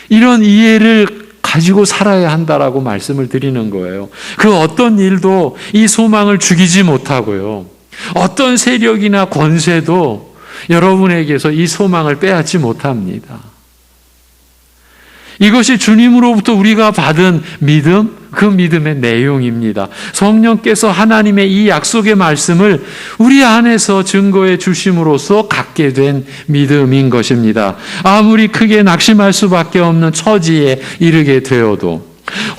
이런 이해를 가지고 살아야 한다라고 말씀을 드리는 거예요. 그 어떤 일도 이 소망을 죽이지 못하고요. 어떤 세력이나 권세도 여러분에게서 이 소망을 빼앗지 못합니다. 이것이 주님으로부터 우리가 받은 믿음, 그 믿음의 내용입니다. 성령께서 하나님의 이 약속의 말씀을 우리 안에서 증거해 주심으로써 갖게 된 믿음인 것입니다. 아무리 크게 낙심할 수밖에 없는 처지에 이르게 되어도,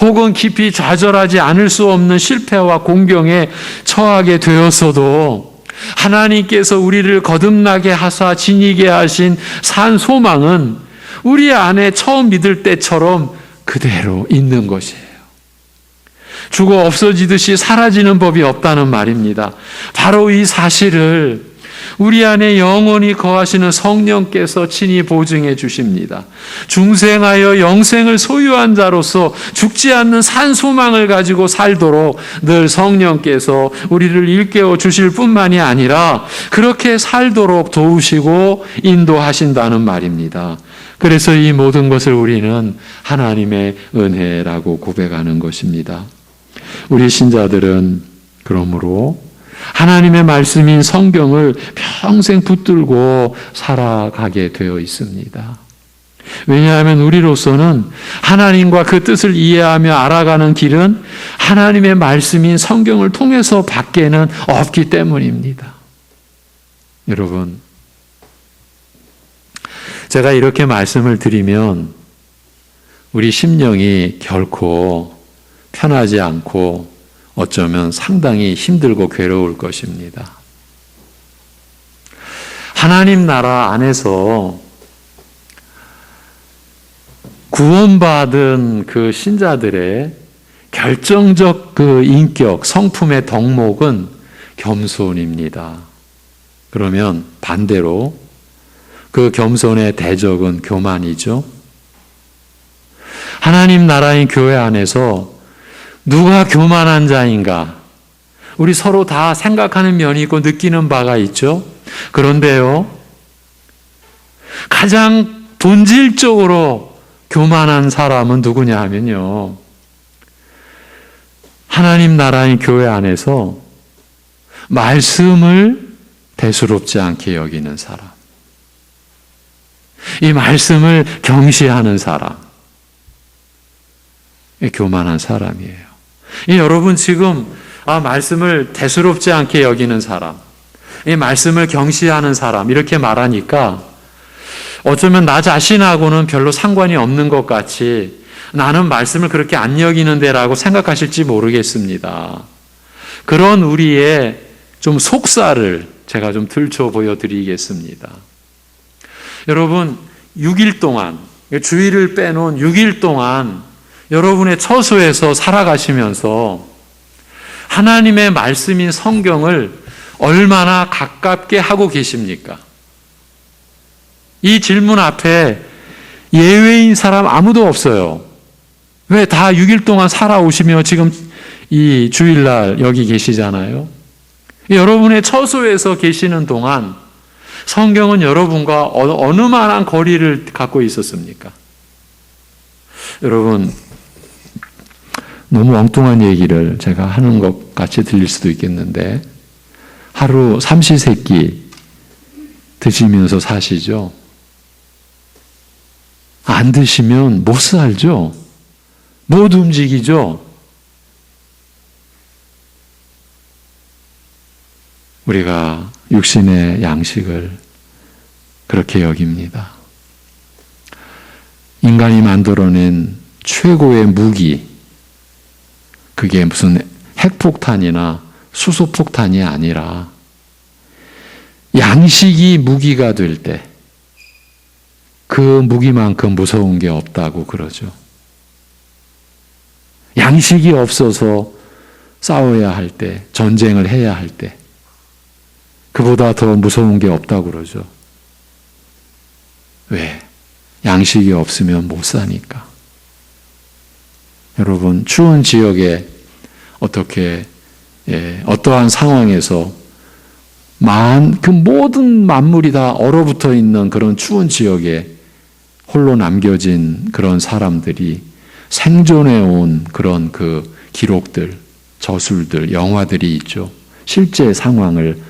혹은 깊이 좌절하지 않을 수 없는 실패와 공경에 처하게 되었어도 하나님께서 우리를 거듭나게 하사 지니게 하신 산 소망은 우리 안에 처음 믿을 때처럼 그대로 있는 것이에요. 죽어 없어지듯이 사라지는 법이 없다는 말입니다. 바로 이 사실을 우리 안에 영원히 거하시는 성령께서 친히 보증해 주십니다. 중생하여 영생을 소유한 자로서 죽지 않는 산 소망을 가지고 살도록 늘 성령께서 우리를 일깨워 주실 뿐만이 아니라 그렇게 살도록 도우시고 인도하신다는 말입니다. 그래서 이 모든 것을 우리는 하나님의 은혜라고 고백하는 것입니다. 우리 신자들은 그러므로 하나님의 말씀인 성경을 평생 붙들고 살아가게 되어 있습니다. 왜냐하면 우리로서는 하나님과 그 뜻을 이해하며 알아가는 길은 하나님의 말씀인 성경을 통해서 밖에는 없기 때문입니다. 여러분, 제가 이렇게 말씀을 드리면 우리 심령이 결코 편하지 않고 어쩌면 상당히 힘들고 괴로울 것입니다. 하나님 나라 안에서 구원받은 그 신자들의 결정적 그 인격, 성품의 덕목은 겸손입니다. 그러면 반대로 그 겸손의 대적은 교만이죠. 하나님 나라인 교회 안에서 누가 교만한 자인가? 우리 서로 다 생각하는 면이 있고 느끼는 바가 있죠. 그런데요, 가장 본질적으로 교만한 사람은 누구냐 하면요, 하나님 나라인 교회 안에서 말씀을 대수롭지 않게 여기는 사람, 이 말씀을 경시하는 사람, 교만한 사람이에요. 여러분 지금 말씀을 대수롭지 않게 여기는 사람, 이 말씀을 경시하는 사람 이렇게 말하니까 어쩌면 나 자신하고는 별로 상관이 없는 것 같이 나는 말씀을 그렇게 안 여기는데라고 생각하실지 모르겠습니다. 그런 우리의 좀 속살을 제가 좀 들춰 보여드리겠습니다. 여러분 6일 동안, 주일을 빼놓은 6일 동안 여러분의 처소에서 살아가시면서 하나님의 말씀인 성경을 얼마나 가깝게 하고 계십니까? 이 질문 앞에 예외인 사람 아무도 없어요. 왜? 다 6일 동안 살아오시며 지금 이 주일날 여기 계시잖아요. 여러분의 처소에서 계시는 동안 성경은 여러분과 어느 만한 거리를 갖고 있었습니까? 여러분, 너무 엉뚱한 얘기를 제가 하는 것 같이 들릴 수도 있겠는데 하루 삼시세끼 드시면서 사시죠? 안 드시면 못 살죠? 못 움직이죠? 우리가 육신의 양식을 그렇게 여깁니다. 인간이 만들어낸 최고의 무기, 그게 무슨 핵폭탄이나 수소폭탄이 아니라 양식이 무기가 될 때 그 무기만큼 무서운 게 없다고 그러죠. 양식이 없어서 싸워야 할 때, 전쟁을 해야 할 때 그보다 더 무서운 게 없다고 그러죠. 왜? 양식이 없으면 못 사니까. 여러분, 추운 지역에 어떠한 상황에서 그 모든 만물이 다 얼어붙어 있는 그런 추운 지역에 홀로 남겨진 그런 사람들이 생존해 온 그런 그 기록들, 저술들, 영화들이 있죠. 실제 상황을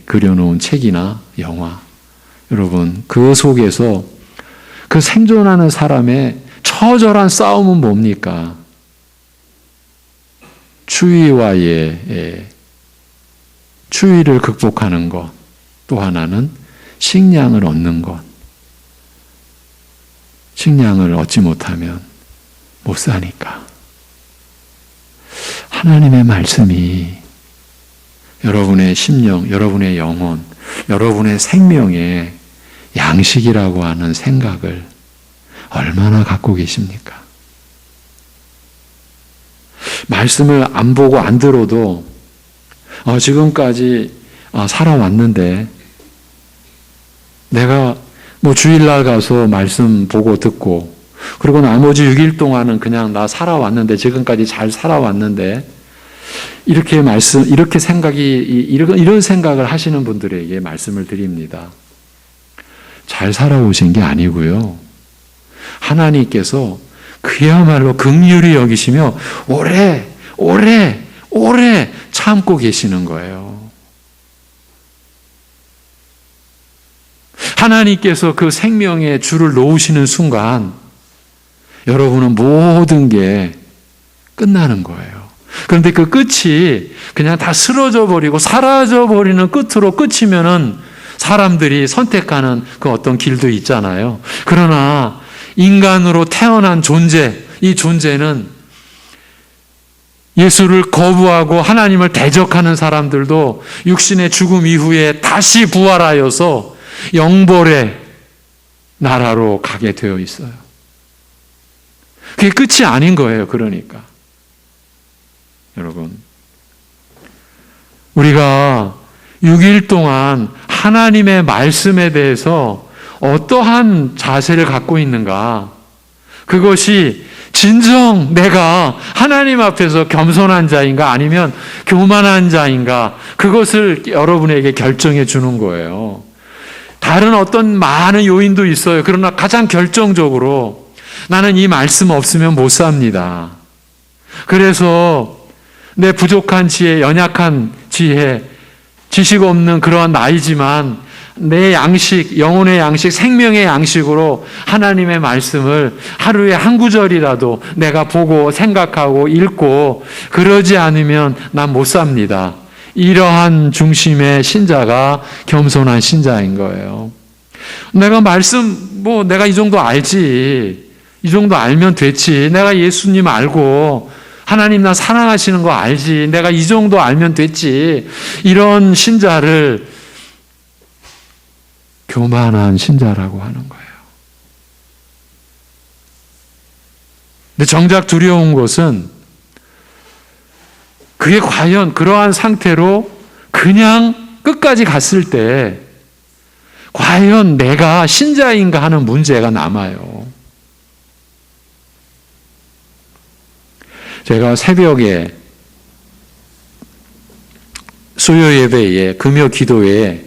그려놓은 책이나 영화. 여러분, 그 속에서 그 생존하는 사람의 처절한 싸움은 뭡니까? 추위와의 추위를 극복하는 것, 또 하나는 식량을 얻는 것. 식량을 얻지 못하면 못 사니까. 하나님의 말씀이 여러분의 심령, 여러분의 영혼, 여러분의 생명의 양식이라고 하는 생각을 얼마나 갖고 계십니까? 말씀을 안 보고 안 들어도 지금까지 살아왔는데 내가 주일날 가서 말씀 보고 듣고 그리고 나머지 6일 동안은 그냥 나 살아왔는데 지금까지 잘 살아왔는데 이렇게 생각이 이런 생각을 하시는 분들에게 말씀을 드립니다. 잘 살아오신 게 아니고요. 하나님께서 그야말로 긍휼히 여기시며 오래 참고 계시는 거예요. 하나님께서 그 생명의 줄을 놓으시는 순간 여러분은 모든 게 끝나는 거예요. 그런데 그 끝이 그냥 다 쓰러져 버리고 사라져 버리는 끝으로 끝이면은 사람들이 선택하는 그 어떤 길도 있잖아요. 그러나 인간으로 태어난 존재, 이 존재는 예수를 거부하고 하나님을 대적하는 사람들도 육신의 죽음 이후에 다시 부활하여서 영벌의 나라로 가게 되어 있어요. 그게 끝이 아닌 거예요. 그러니까 여러분, 우리가 6일 동안 하나님의 말씀에 대해서 어떠한 자세를 갖고 있는가, 그것이 진정 내가 하나님 앞에서 겸손한 자인가 아니면 교만한 자인가, 그것을 여러분에게 결정해 주는 거예요. 다른 어떤 많은 요인도 있어요. 그러나 가장 결정적으로 나는 이 말씀 없으면 못 삽니다. 그래서 내 부족한 지혜, 연약한 지혜, 지식 없는 그러한 나이지만 내 양식, 영혼의 양식, 생명의 양식으로 하나님의 말씀을 하루에 한 구절이라도 내가 보고 생각하고 읽고 그러지 않으면 난 못 삽니다. 이러한 중심의 신자가 겸손한 신자인 거예요. 내가 말씀, 내가 이 정도 알지. 이 정도 알면 됐지. 내가 예수님 알고 하나님 나 사랑하시는 거 알지. 내가 이 정도 알면 됐지. 이런 신자를 교만한 신자라고 하는 거예요. 근데 정작 두려운 것은 그게 과연 그러한 상태로 그냥 끝까지 갔을 때 과연 내가 신자인가 하는 문제가 남아요. 제가 새벽에 수요 예배에 금요 기도회에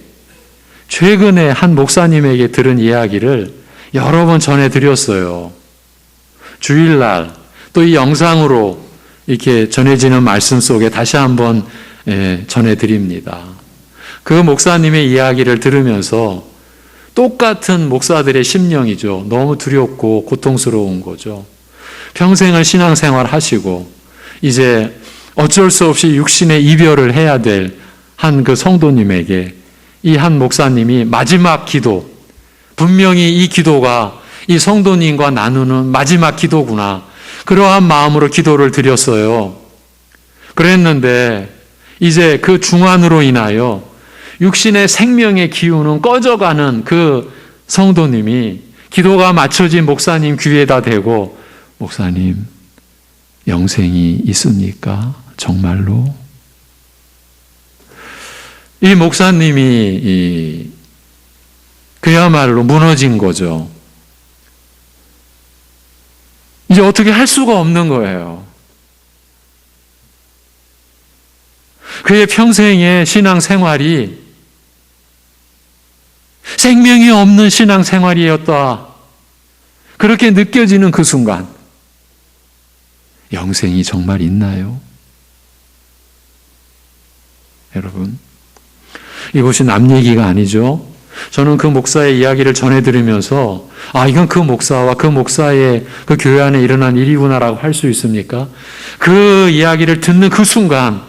최근에 한 목사님에게 들은 이야기를 여러 번 전해드렸어요. 주일날 또 이 영상으로 이렇게 전해지는 말씀 속에 다시 한번 전해드립니다. 그 목사님의 이야기를 들으면서 똑같은 목사들의 심령이죠. 너무 두렵고 고통스러운 거죠. 평생을 신앙생활 하시고 이제 어쩔 수 없이 육신의 이별을 해야 될 한 그 성도님에게 이 한 목사님이 마지막 기도, 분명히 이 기도가 이 성도님과 나누는 마지막 기도구나, 그러한 마음으로 기도를 드렸어요. 그랬는데 이제 그 중환으로 인하여 육신의 생명의 기운은 꺼져가는 그 성도님이 기도가 맞춰진 목사님 귀에다 대고, 목사님 영생이 있습니까? 정말로? 이 목사님이 그야말로 무너진 거죠. 이제 어떻게 할 수가 없는 거예요. 그의 평생의 신앙생활이 생명이 없는 신앙생활이었다, 그렇게 느껴지는 그 순간 영생이 정말 있나요? 여러분, 이것이 남 얘기가 아니죠. 저는 그 목사의 이야기를 전해드리면서 이건 그 목사와 그 목사의 그 교회 안에 일어난 일이구나라고 할 수 있습니까? 그 이야기를 듣는 그 순간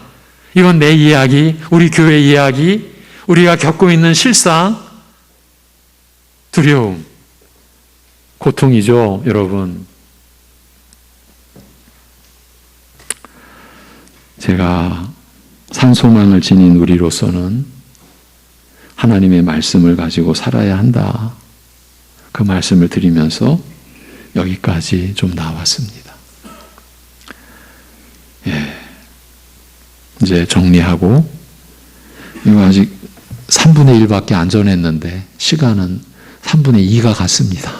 이건 내 이야기, 우리 교회 이야기, 우리가 겪고 있는 실상, 두려움, 고통이죠, 여러분. 제가 산소망을 지닌 우리로서는 하나님의 말씀을 가지고 살아야 한다, 그 말씀을 드리면서 여기까지 좀 나왔습니다. 이제 정리하고, 이거 아직 3분의 1밖에 안 전했는데 시간은 3분의 2가 갔습니다.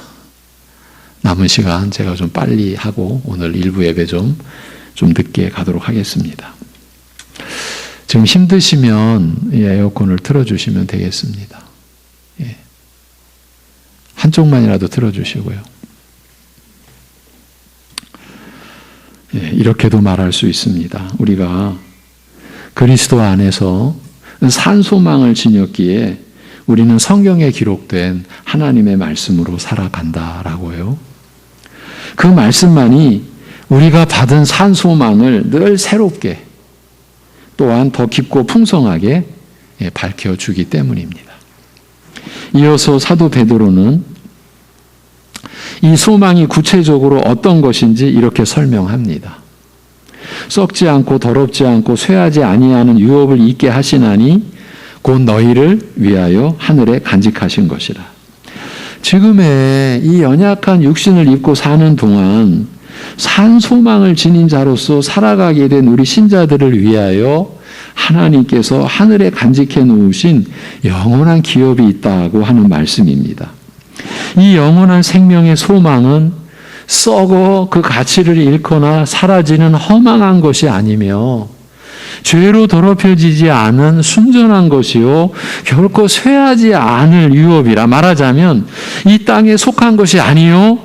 남은 시간 제가 좀 빨리 하고 오늘 일부 예배 좀 늦게 가도록 하겠습니다. 지금 힘드시면 에어컨을 틀어주시면 되겠습니다. 예. 한쪽만이라도 들어주시고요. 이렇게도 말할 수 있습니다. 우리가 그리스도 안에서 산소망을 지녔기에 우리는 성경에 기록된 하나님의 말씀으로 살아간다라고요. 그 말씀만이 우리가 받은 산소망을 늘 새롭게 또한 더 깊고 풍성하게 밝혀주기 때문입니다. 이어서 사도 베드로는 이 소망이 구체적으로 어떤 것인지 이렇게 설명합니다. 썩지 않고 더럽지 않고 쇠하지 아니하는 유업을 잊게 하시나니 곧 너희를 위하여 하늘에 간직하신 것이라. 지금의 이 연약한 육신을 입고 사는 동안 산소망을 지닌 자로서 살아가게 된 우리 신자들을 위하여 하나님께서 하늘에 간직해 놓으신 영원한 기업이 있다고 하는 말씀입니다. 이 영원한 생명의 소망은 썩어 그 가치를 잃거나 사라지는 허망한 것이 아니며 죄로 더럽혀지지 않은 순전한 것이요 결코 쇠하지 않을 유업이라. 말하자면 이 땅에 속한 것이 아니요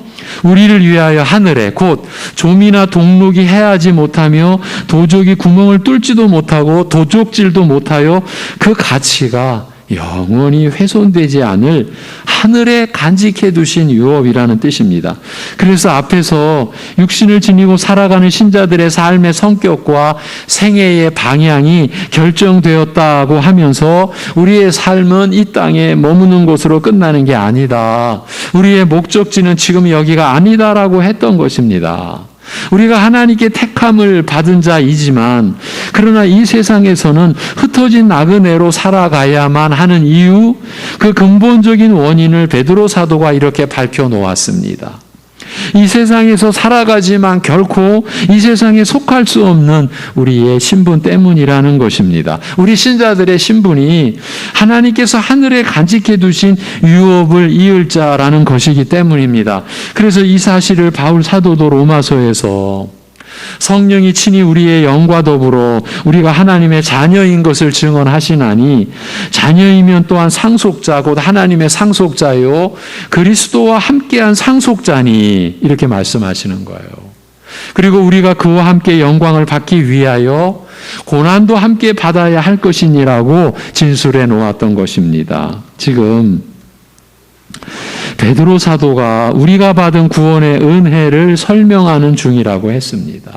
우리를 위하여 하늘에 곧 좀이나 동록이 해하지 못하며 도적이 구멍을 뚫지도 못하고 도적질도 못하여 그 가치가 영원히 훼손되지 않을 하늘에 간직해 두신 유업이라는 뜻입니다. 그래서 앞에서 육신을 지니고 살아가는 신자들의 삶의 성격과 생애의 방향이 결정되었다고 하면서 우리의 삶은 이 땅에 머무는 곳으로 끝나는 게 아니다. 우리의 목적지는 지금 여기가 아니다라고 했던 것입니다. 우리가 하나님께 택함을 받은 자이지만 그러나 이 세상에서는 흩어진 나그네로 살아가야만 하는 이유, 그 근본적인 원인을 베드로 사도가 이렇게 밝혀놓았습니다. 이 세상에서 살아가지만 결코 이 세상에 속할 수 없는 우리의 신분 때문이라는 것입니다. 우리 신자들의 신분이 하나님께서 하늘에 간직해 두신 유업을 이을 자라는 것이기 때문입니다. 그래서 이 사실을 바울 사도도 로마서에서 성령이 친히 우리의 영과 더불어 우리가 하나님의 자녀인 것을 증언하시나니 자녀이면 또한 상속자 곧 하나님의 상속자요 그리스도와 함께한 상속자니 이렇게 말씀하시는 거예요. 그리고 우리가 그와 함께 영광을 받기 위하여 고난도 함께 받아야 할 것이니라고 진술해 놓았던 것입니다. 지금 베드로 사도가 우리가 받은 구원의 은혜를 설명하는 중이라고 했습니다.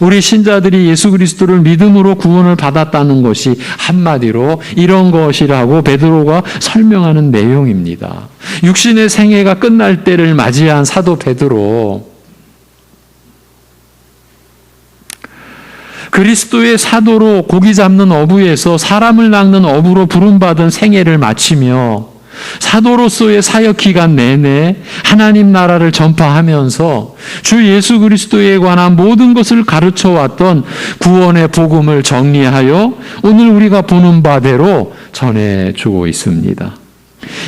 우리 신자들이 예수 그리스도를 믿음으로 구원을 받았다는 것이 한마디로 이런 것이라고 베드로가 설명하는 내용입니다. 육신의 생애가 끝날 때를 맞이한 사도 베드로, 그리스도의 사도로 고기 잡는 어부에서 사람을 낚는 어부로 부름받은 생애를 마치며 사도로서의 사역 기간 내내 하나님 나라를 전파하면서 주 예수 그리스도에 관한 모든 것을 가르쳐 왔던 구원의 복음을 정리하여 오늘 우리가 보는 바대로 전해주고 있습니다.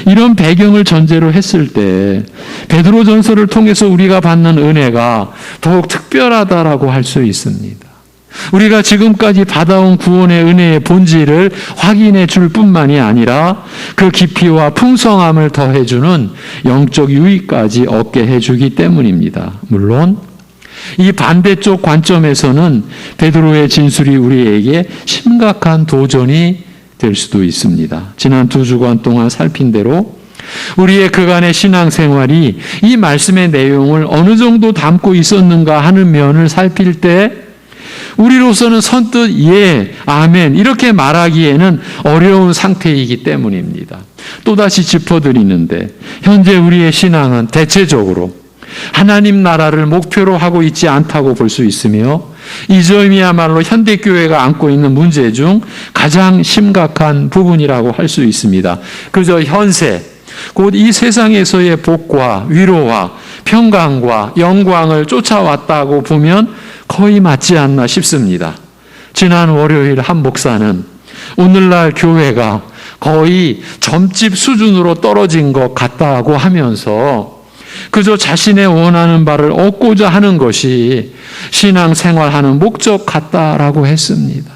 이런 배경을 전제로 했을 때 베드로전서를 통해서 우리가 받는 은혜가 더욱 특별하다라고 할 수 있습니다. 우리가 지금까지 받아온 구원의 은혜의 본질을 확인해 줄 뿐만이 아니라 그 깊이와 풍성함을 더해주는 영적 유익까지 얻게 해주기 때문입니다. 물론 이 반대쪽 관점에서는 베드로의 진술이 우리에게 심각한 도전이 될 수도 있습니다. 지난 2주간 동안 살핀 대로 우리의 그간의 신앙생활이 이 말씀의 내용을 어느 정도 담고 있었는가 하는 면을 살필 때 우리로서는 선뜻 예, 아멘 이렇게 말하기에는 어려운 상태이기 때문입니다. 또다시 짚어드리는데 현재 우리의 신앙은 대체적으로 하나님 나라를 목표로 하고 있지 않다고 볼 수 있으며 이 점이야말로 현대교회가 안고 있는 문제 중 가장 심각한 부분이라고 할 수 있습니다. 그저 현세, 곧 이 세상에서의 복과 위로와 평강과 영광을 쫓아왔다고 보면 거의 맞지 않나 싶습니다. 지난 월요일 한 목사는 오늘날 교회가 거의 점집 수준으로 떨어진 것 같다고 하면서 그저 자신의 원하는 바를 얻고자 하는 것이 신앙생활하는 목적 같다라고 했습니다.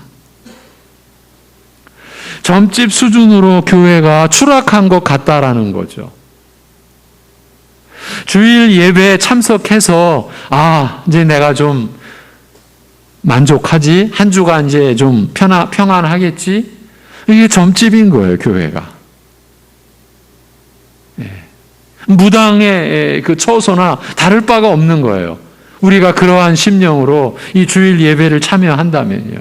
점집 수준으로 교회가 추락한 것 같다라는 거죠. 주일 예배에 참석해서 이제 내가 좀 만족하지? 한 주가 이제 좀 평안하겠지? 이게 점집인 거예요, 교회가. 무당의 그 처소나 다를 바가 없는 거예요. 우리가 그러한 심령으로 이 주일 예배를 참여한다면요.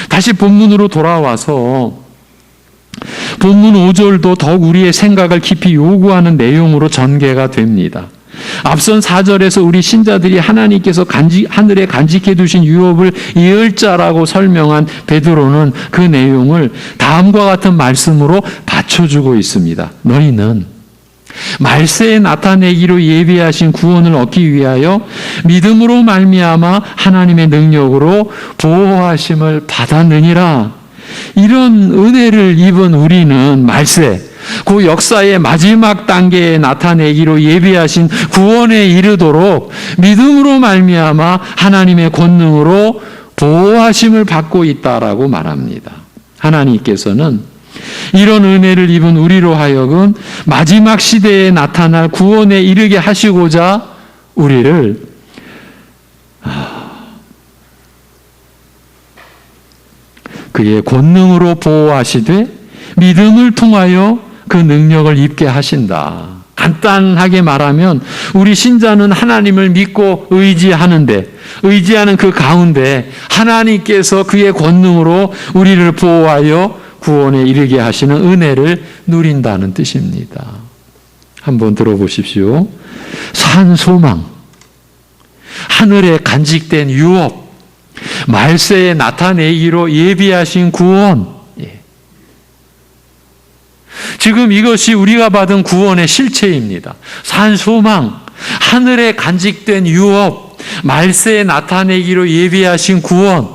다시 본문으로 돌아와서 본문 5절도 더욱 우리의 생각을 깊이 요구하는 내용으로 전개가 됩니다. 앞선 4절에서 우리 신자들이 하나님께서 하늘에 간직해 두신 유업을 이을 자라고 설명한 베드로는 그 내용을 다음과 같은 말씀으로 받쳐주고 있습니다. 너희는 말세에 나타내기로 예비하신 구원을 얻기 위하여 믿음으로 말미암아 하나님의 능력으로 보호하심을 받았느니라. 이런 은혜를 입은 우리는 말세, 그 역사의 마지막 단계에 나타내기로 예비하신 구원에 이르도록 믿음으로 말미암아 하나님의 권능으로 보호하심을 받고 있다라고 말합니다. 하나님께서는 이런 은혜를 입은 우리로 하여금 마지막 시대에 나타날 구원에 이르게 하시고자 우리를 그의 권능으로 보호하시되 믿음을 통하여 그 능력을 입게 하신다. 간단하게 말하면 우리 신자는 하나님을 믿고 의지하는 그 가운데 하나님께서 그의 권능으로 우리를 보호하여 구원에 이르게 하시는 은혜를 누린다는 뜻입니다. 한번 들어보십시오. 산 소망, 하늘에 간직된 유업, 말세에 나타내기로 예비하신 구원. 지금 이것이 우리가 받은 구원의 실체입니다. 산 소망, 하늘에 간직된 유업, 말세에 나타내기로 예비하신 구원.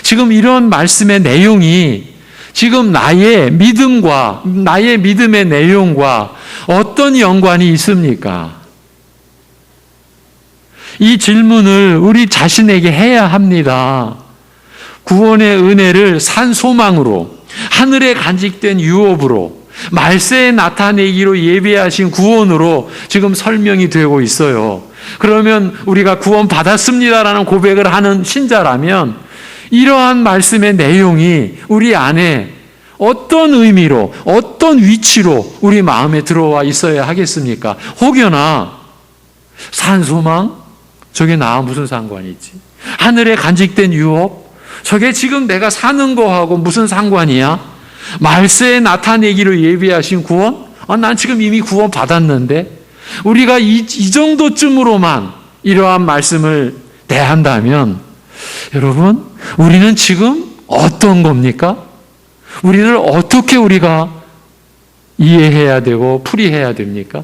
지금 이런 말씀의 내용이 지금 나의 믿음의 내용과 어떤 연관이 있습니까? 이 질문을 우리 자신에게 해야 합니다. 구원의 은혜를 산 소망으로, 하늘에 간직된 유업으로, 말세에 나타내기로 예비하신 구원으로 지금 설명이 되고 있어요. 그러면 우리가 구원 받았습니다라는 고백을 하는 신자라면 이러한 말씀의 내용이 우리 안에 어떤 의미로, 어떤 위치로 우리 마음에 들어와 있어야 하겠습니까? 혹여나 산소망? 저게 나와 무슨 상관이 있지? 하늘에 간직된 유업? 저게 지금 내가 사는 거하고 무슨 상관이야? 말세에 나타내기로 예비하신 구원? 난 지금 이미 구원 받았는데? 우리가 이 정도쯤으로만 이러한 말씀을 대한다면 여러분, 우리는 지금 어떤 겁니까? 우리를 어떻게 우리가 이해해야 되고 풀이해야 됩니까?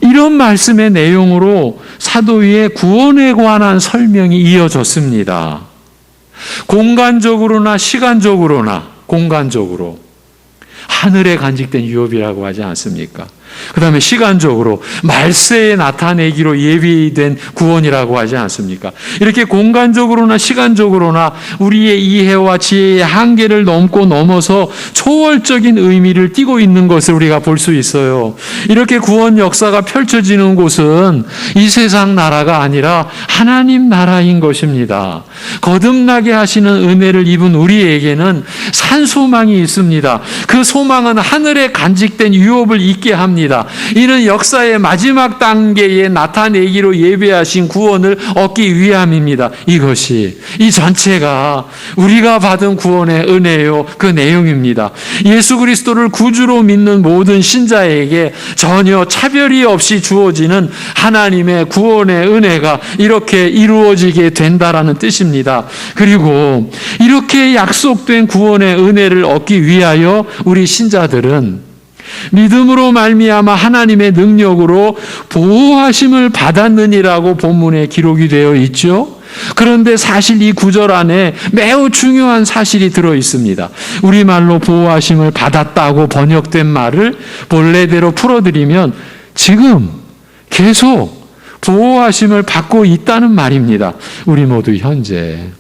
이런 말씀의 내용으로 사도의 구원에 관한 설명이 이어졌습니다. 공간적으로 하늘에 간직된 유업이라고 하지 않습니까? 그 다음에 시간적으로 말세에 나타내기로 예비된 구원이라고 하지 않습니까? 이렇게 공간적으로나 시간적으로나 우리의 이해와 지혜의 한계를 넘어서 초월적인 의미를 띠고 있는 것을 우리가 볼 수 있어요. 이렇게 구원 역사가 펼쳐지는 곳은 이 세상 나라가 아니라 하나님 나라인 것입니다. 거듭나게 하시는 은혜를 입은 우리에게는 산 소망이 있습니다. 그 소망은 하늘에 간직된 유업을 잊게 합니다. 이는 역사의 마지막 단계에 나타내기로 예배하신 구원을 얻기 위함입니다. 이 전체가 우리가 받은 구원의 은혜요, 그 내용입니다. 예수 그리스도를 구주로 믿는 모든 신자에게 전혀 차별이 없이 주어지는 하나님의 구원의 은혜가 이렇게 이루어지게 된다라는 뜻입니다. 그리고 이렇게 약속된 구원의 은혜를 얻기 위하여 우리 신자들은 믿음으로 말미암아 하나님의 능력으로 보호하심을 받았느니라고 본문에 기록이 되어 있죠. 그런데 사실 이 구절 안에 매우 중요한 사실이 들어 있습니다. 우리말로 보호하심을 받았다고 번역된 말을 본래대로 풀어드리면 지금 계속 보호하심을 받고 있다는 말입니다. 우리 모두 현재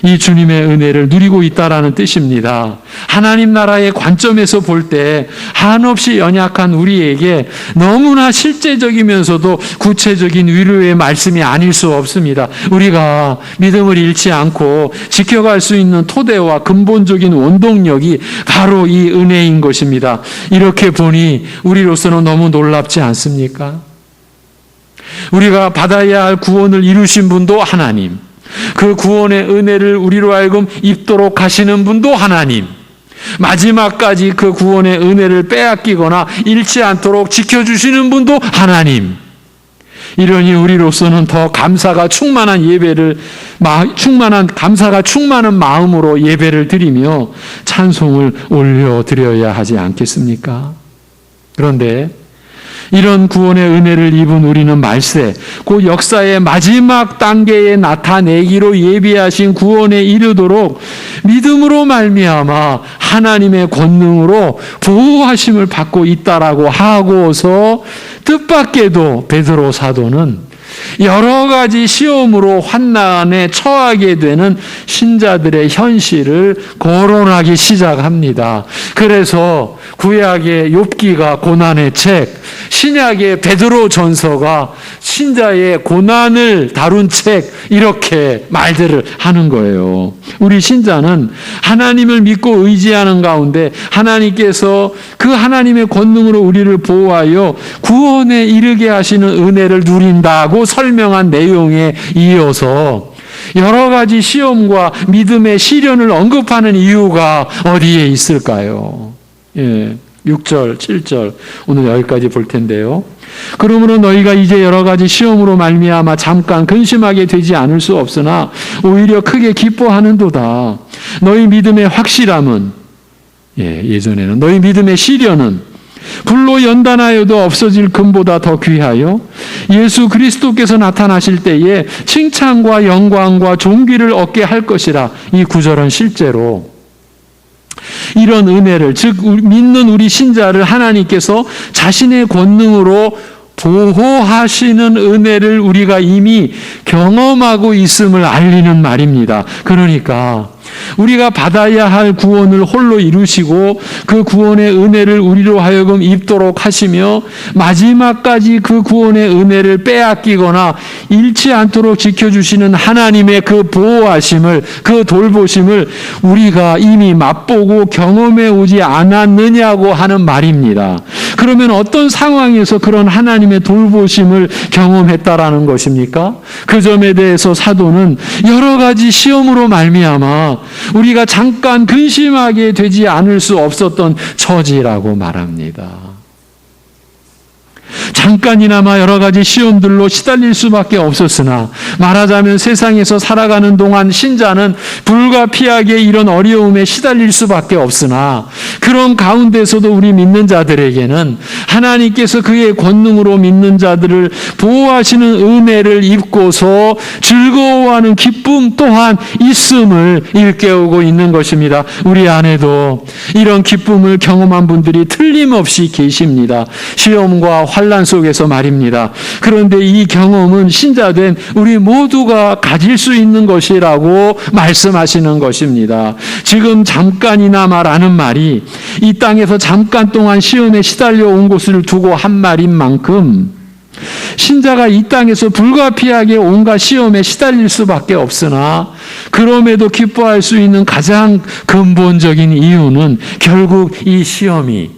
이 주님의 은혜를 누리고 있다라는 뜻입니다. 하나님 나라의 관점에서 볼 때 한없이 연약한 우리에게 너무나 실제적이면서도 구체적인 위로의 말씀이 아닐 수 없습니다. 우리가 믿음을 잃지 않고 지켜갈 수 있는 토대와 근본적인 원동력이 바로 이 은혜인 것입니다. 이렇게 보니 우리로서는 너무 놀랍지 않습니까? 우리가 받아야 할 구원을 이루신 분도 하나님, 그 구원의 은혜를 우리로 하여금 입도록 하시는 분도 하나님, 마지막까지 그 구원의 은혜를 빼앗기거나 잃지 않도록 지켜주시는 분도 하나님. 이러니 우리로서는 더 감사가 충만한 감사가 충만한 마음으로 예배를 드리며 찬송을 올려드려야 하지 않겠습니까? 그런데 이런 구원의 은혜를 입은 우리는 말세, 그 역사의 마지막 단계에 나타내기로 예비하신 구원에 이르도록 믿음으로 말미암아 하나님의 권능으로 보호하심을 받고 있다라고 하고서 뜻밖에도 베드로 사도는 여러 가지 시험으로 환난에 처하게 되는 신자들의 현실을 거론하기 시작합니다. 그래서 구약의 욥기가 고난의 책, 신약의 베드로 전서가 신자의 고난을 다룬 책, 이렇게 말들을 하는 거예요. 우리 신자는 하나님을 믿고 의지하는 가운데 하나님께서 그 하나님의 권능으로 우리를 보호하여 구원에 이르게 하시는 은혜를 누린다고 설명한 내용에 이어서 여러 가지 시험과 믿음의 시련을 언급하는 이유가 어디에 있을까요? 6절, 7절 오늘 여기까지 볼 텐데요. 그러므로 너희가 이제 여러 가지 시험으로 말미암아 잠깐 근심하게 되지 않을 수 없으나 오히려 크게 기뻐하는도다. 너희 믿음의 확실함은 예전에는 너희 믿음의 시련은 불로 연단하여도 없어질 금보다 더 귀하여 예수 그리스도께서 나타나실 때에 칭찬과 영광과 존귀를 얻게 할 것이라. 이 구절은 실제로 이런 은혜를, 즉 믿는 우리 신자를 하나님께서 자신의 권능으로 보호하시는 은혜를 우리가 이미 경험하고 있음을 알리는 말입니다. 그러니까 우리가 받아야 할 구원을 홀로 이루시고 그 구원의 은혜를 우리로 하여금 입도록 하시며 마지막까지 그 구원의 은혜를 빼앗기거나 잃지 않도록 지켜주시는 하나님의 그 보호하심을, 그 돌보심을 우리가 이미 맛보고 경험해 오지 않았느냐고 하는 말입니다. 그러면 어떤 상황에서 그런 하나님의 돌보심을 경험했다라는 것입니까? 그 점에 대해서 사도는 여러 가지 시험으로 말미암아 우리가 잠깐 근심하게 되지 않을 수 없었던 처지라고 말합니다. 잠깐이나마 여러 가지 시험들로 시달릴 수밖에 없었으나, 말하자면 세상에서 살아가는 동안 신자는 불가피하게 이런 어려움에 시달릴 수밖에 없으나, 그런 가운데서도 우리 믿는 자들에게는 하나님께서 그의 권능으로 믿는 자들을 보호하시는 은혜를 입고서 즐거워하는 기쁨 또한 있음을 일깨우고 있는 것입니다. 우리 안에도 이런 기쁨을 경험한 분들이 틀림없이 계십니다. 시험과 환난 속에서 말입니다. 그런데 이 경험은 신자된 우리 모두가 가질 수 있는 것이라고 말씀하시는 것입니다. 지금 잠깐이나마라는 말이 이 땅에서 잠깐 동안 시험에 시달려 온 곳을 두고 한 말인 만큼 신자가 이 땅에서 불가피하게 온갖 시험에 시달릴 수밖에 없으나 그럼에도 기뻐할 수 있는 가장 근본적인 이유는 결국 이 시험이,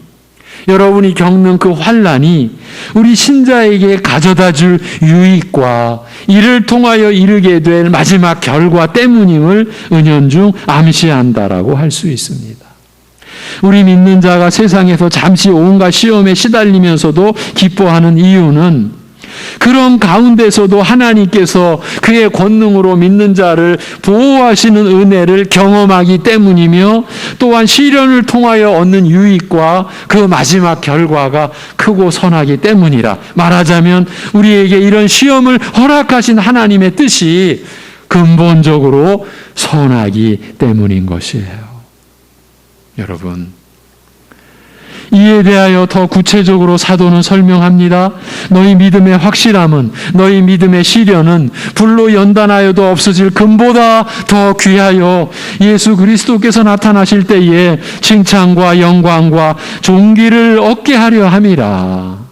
여러분이 겪는 그 환난이 우리 신자에게 가져다 줄 유익과 이를 통하여 이르게 될 마지막 결과 때문임을 은연중 암시한다라고 할 수 있습니다. 우리 믿는 자가 세상에서 잠시 온갖 시험에 시달리면서도 기뻐하는 이유는 그런 가운데서도 하나님께서 그의 권능으로 믿는 자를 보호하시는 은혜를 경험하기 때문이며, 또한 시련을 통하여 얻는 유익과 그 마지막 결과가 크고 선하기 때문이라. 말하자면 우리에게 이런 시험을 허락하신 하나님의 뜻이 근본적으로 선하기 때문인 것이에요. 여러분, 이에 대하여 더 구체적으로 사도는 설명합니다. 너희 믿음의 확실함은, 너희 믿음의 시련은 불로 연단하여도 없어질 금보다 더 귀하여 예수 그리스도께서 나타나실 때에 칭찬과 영광과 존귀를 얻게 하려 함이라.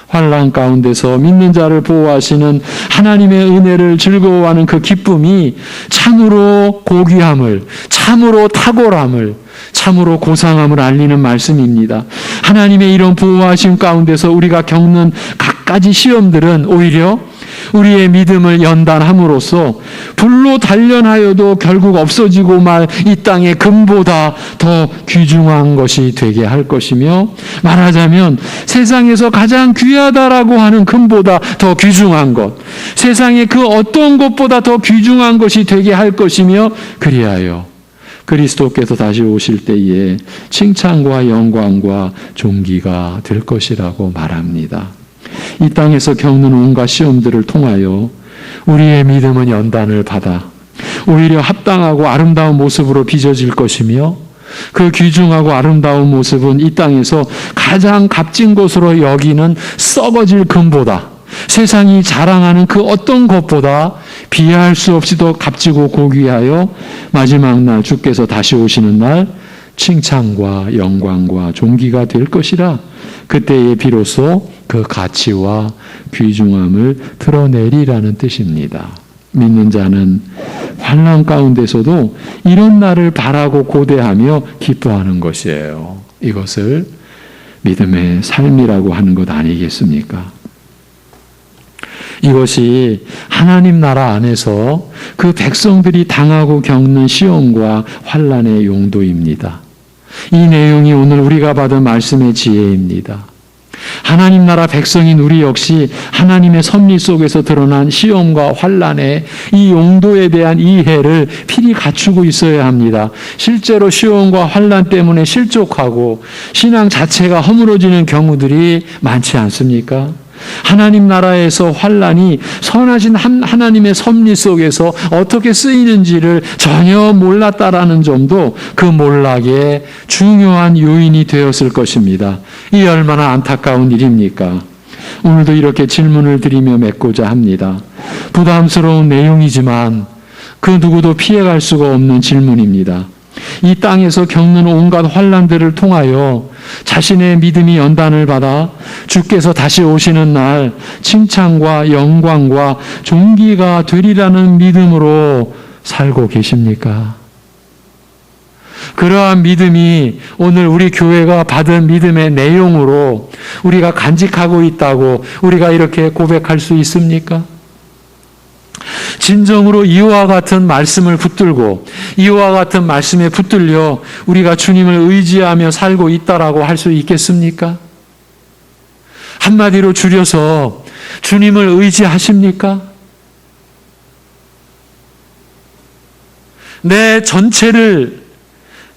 환난 가운데서 믿는 자를 보호하시는 하나님의 은혜를 즐거워하는 그 기쁨이 참으로 고귀함을, 참으로 탁월함을, 참으로 고상함을 알리는 말씀입니다. 하나님의 이런 보호하심 가운데서 우리가 겪는 갖가지 시험들은 오히려 우리의 믿음을 연단함으로써 불로 단련하여도 결국 없어지고 말 이 땅의 금보다 더 귀중한 것이 되게 할 것이며, 말하자면 세상에서 가장 귀하다라고 하는 금보다 더 귀중한 것, 세상의 그 어떤 것보다 더 귀중한 것이 되게 할 것이며, 그리하여 그리스도께서 다시 오실 때에 칭찬과 영광과 존귀가 될 것이라고 말합니다. 이 땅에서 겪는 온갖 시험들을 통하여 우리의 믿음은 연단을 받아 오히려 합당하고 아름다운 모습으로 빚어질 것이며, 그 귀중하고 아름다운 모습은 이 땅에서 가장 값진 것으로 여기는 썩어질 금보다, 세상이 자랑하는 그 어떤 것보다 비할 수 없이 더 값지고 고귀하여 마지막 날 주께서 다시 오시는 날 칭찬과 영광과 존귀가 될 것이라. 그때에 비로소 그 가치와 귀중함을 드러내리라는 뜻입니다. 믿는 자는 환난 가운데서도 이런 날을 바라고 고대하며 기뻐하는 것이에요. 이것을 믿음의 삶이라고 하는 것 아니겠습니까? 이것이 하나님 나라 안에서 그 백성들이 당하고 겪는 시험과 환난의 용도입니다. 이 내용이 오늘 우리가 받은 말씀의 지혜입니다. 하나님 나라 백성인 우리 역시 하나님의 섭리 속에서 드러난 시험과 환난의 이 용도에 대한 이해를 필히 갖추고 있어야 합니다. 실제로 시험과 환난 때문에 실족하고 신앙 자체가 허물어지는 경우들이 많지 않습니까? 하나님 나라에서 환난이 선하신 하나님의 섭리 속에서 어떻게 쓰이는지를 전혀 몰랐다라는 점도 그 몰락의 중요한 요인이 되었을 것입니다. 이 얼마나 안타까운 일입니까? 오늘도 이렇게 질문을 드리며 맺고자 합니다. 부담스러운 내용이지만 그 누구도 피해갈 수가 없는 질문입니다. 이 땅에서 겪는 온갖 환난들을 통하여 자신의 믿음이 연단을 받아 주께서 다시 오시는 날 칭찬과 영광과 존귀가 되리라는 믿음으로 살고 계십니까? 그러한 믿음이 오늘 우리 교회가 받은 믿음의 내용으로 우리가 간직하고 있다고 우리가 이렇게 고백할 수 있습니까? 진정으로 이와 같은 말씀을 붙들고 이와 같은 말씀에 붙들려 우리가 주님을 의지하며 살고 있다라고 할 수 있겠습니까? 한마디로 줄여서 주님을 의지하십니까? 내 전체를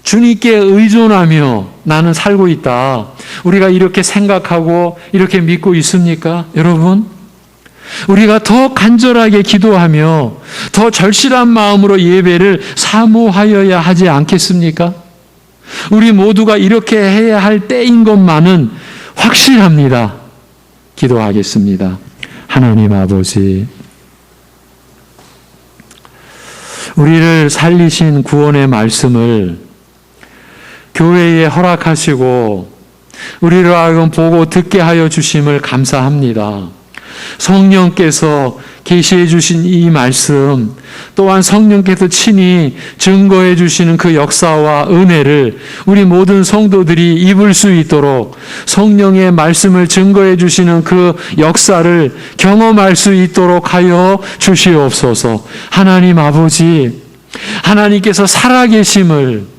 주님께 의존하며 나는 살고 있다. 우리가 이렇게 생각하고 이렇게 믿고 있습니까? 여러분? 우리가 더 간절하게 기도하며 더 절실한 마음으로 예배를 사모하여야 하지 않겠습니까? 우리 모두가 이렇게 해야 할 때인 것만은 확실합니다. 기도하겠습니다. 하나님 아버지, 우리를 살리신 구원의 말씀을 교회에 허락하시고 우리로 하여금 보고 듣게 하여 주심을 감사합니다. 성령께서 계시해 주신 이 말씀, 또한 성령께서 친히 증거해 주시는 그 역사와 은혜를 우리 모든 성도들이 입을 수 있도록 성령의 말씀을 증거해 주시는 그 역사를 경험할 수 있도록 하여 주시옵소서. 하나님 아버지, 하나님께서 살아계심을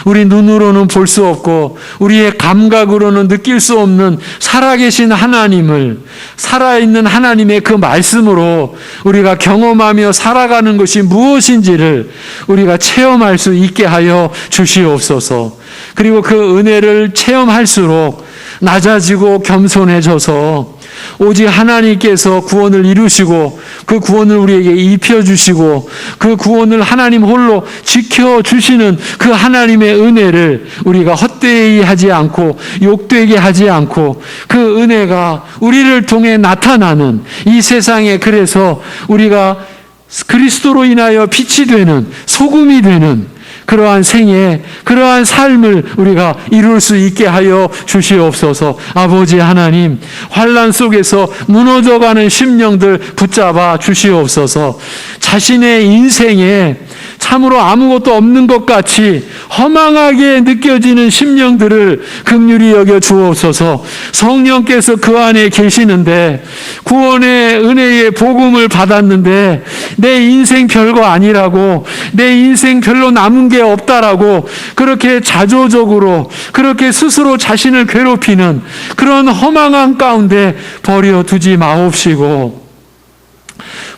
우리 눈으로는 볼 수 없고 우리의 감각으로는 느낄 수 없는 살아계신 하나님을, 살아있는 하나님의 그 말씀으로 우리가 경험하며 살아가는 것이 무엇인지를 우리가 체험할 수 있게 하여 주시옵소서. 그리고 그 은혜를 체험할수록 낮아지고 겸손해져서 오직 하나님께서 구원을 이루시고 그 구원을 우리에게 입혀주시고 그 구원을 하나님 홀로 지켜주시는 그 하나님의 은혜를 우리가 헛되이 하지 않고 욕되게 하지 않고 그 은혜가 우리를 통해 나타나는 이 세상에, 그래서 우리가 그리스도로 인하여 빛이 되는, 소금이 되는 그러한 생애, 그러한 삶을 우리가 이룰 수 있게 하여 주시옵소서. 아버지 하나님, 환난 속에서 무너져가는 심령들 붙잡아 주시옵소서. 자신의 인생에 참으로 아무것도 없는 것 같이 허망하게 느껴지는 심령들을 긍휼히 여겨 주옵소서. 성령께서 그 안에 계시는데, 구원의 은혜의 복음을 받았는데 내 인생 별거 아니라고, 내 인생 별로 남은 게 없다라고 그렇게 자조적으로 그렇게 스스로 자신을 괴롭히는 그런 허망한 가운데 버려두지 마옵시고,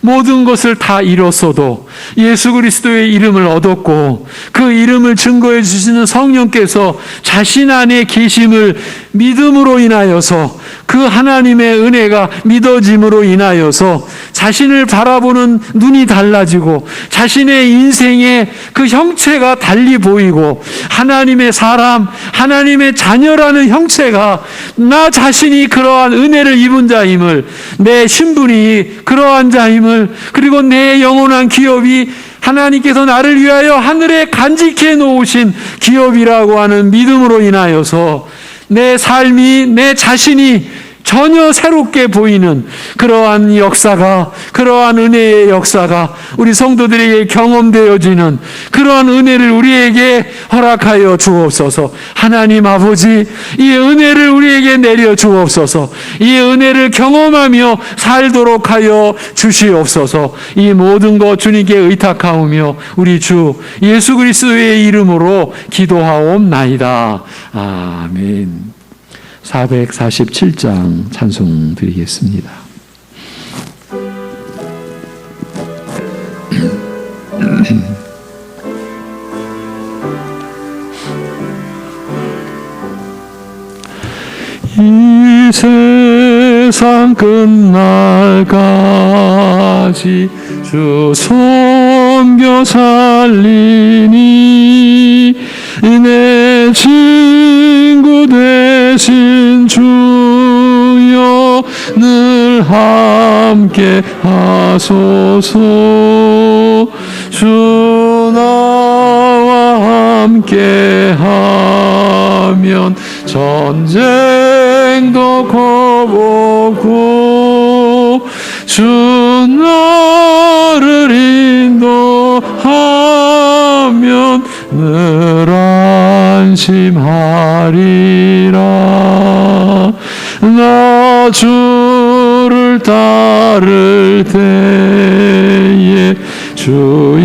모든 것을 다 잃었어도 예수 그리스도의 이름을 얻었고 그 이름을 증거해 주시는 성령께서 자신 안에 계심을 믿음으로 인하여서, 그 하나님의 은혜가 믿어짐으로 인하여서 자신을 바라보는 눈이 달라지고 자신의 인생의 그 형체가 달리 보이고, 하나님의 사람, 하나님의 자녀라는 형체가 나 자신이 그러한 은혜를 입은 자임을, 내 신분이 그러한 자임을, 그리고 내 영원한 기업이 하나님께서 나를 위하여 하늘에 간직해 놓으신 기업이라고 하는 믿음으로 인하여서 내 삶이, 내 자신이 전혀 새롭게 보이는 그러한 역사가, 그러한 은혜의 역사가 우리 성도들에게 경험되어지는 그러한 은혜를 우리에게 허락하여 주옵소서. 하나님 아버지, 이 은혜를 우리에게 내려 주옵소서. 이 은혜를 경험하며 살도록 하여 주시옵소서. 이 모든 것 주님께 의탁하오며 우리 주 예수 그리스도의 이름으로 기도하옵나이다. 아멘. 447장 찬송 드리겠습니다. 이 세상 끝날까지 주 섬겨 살리니 내 친구 되신 주여 늘 함께 하소서. 주 나와 함께 하면 전쟁도 겁없고 주 나를 인도하면 늘 안심하리라. 나 주를 따를 때에 주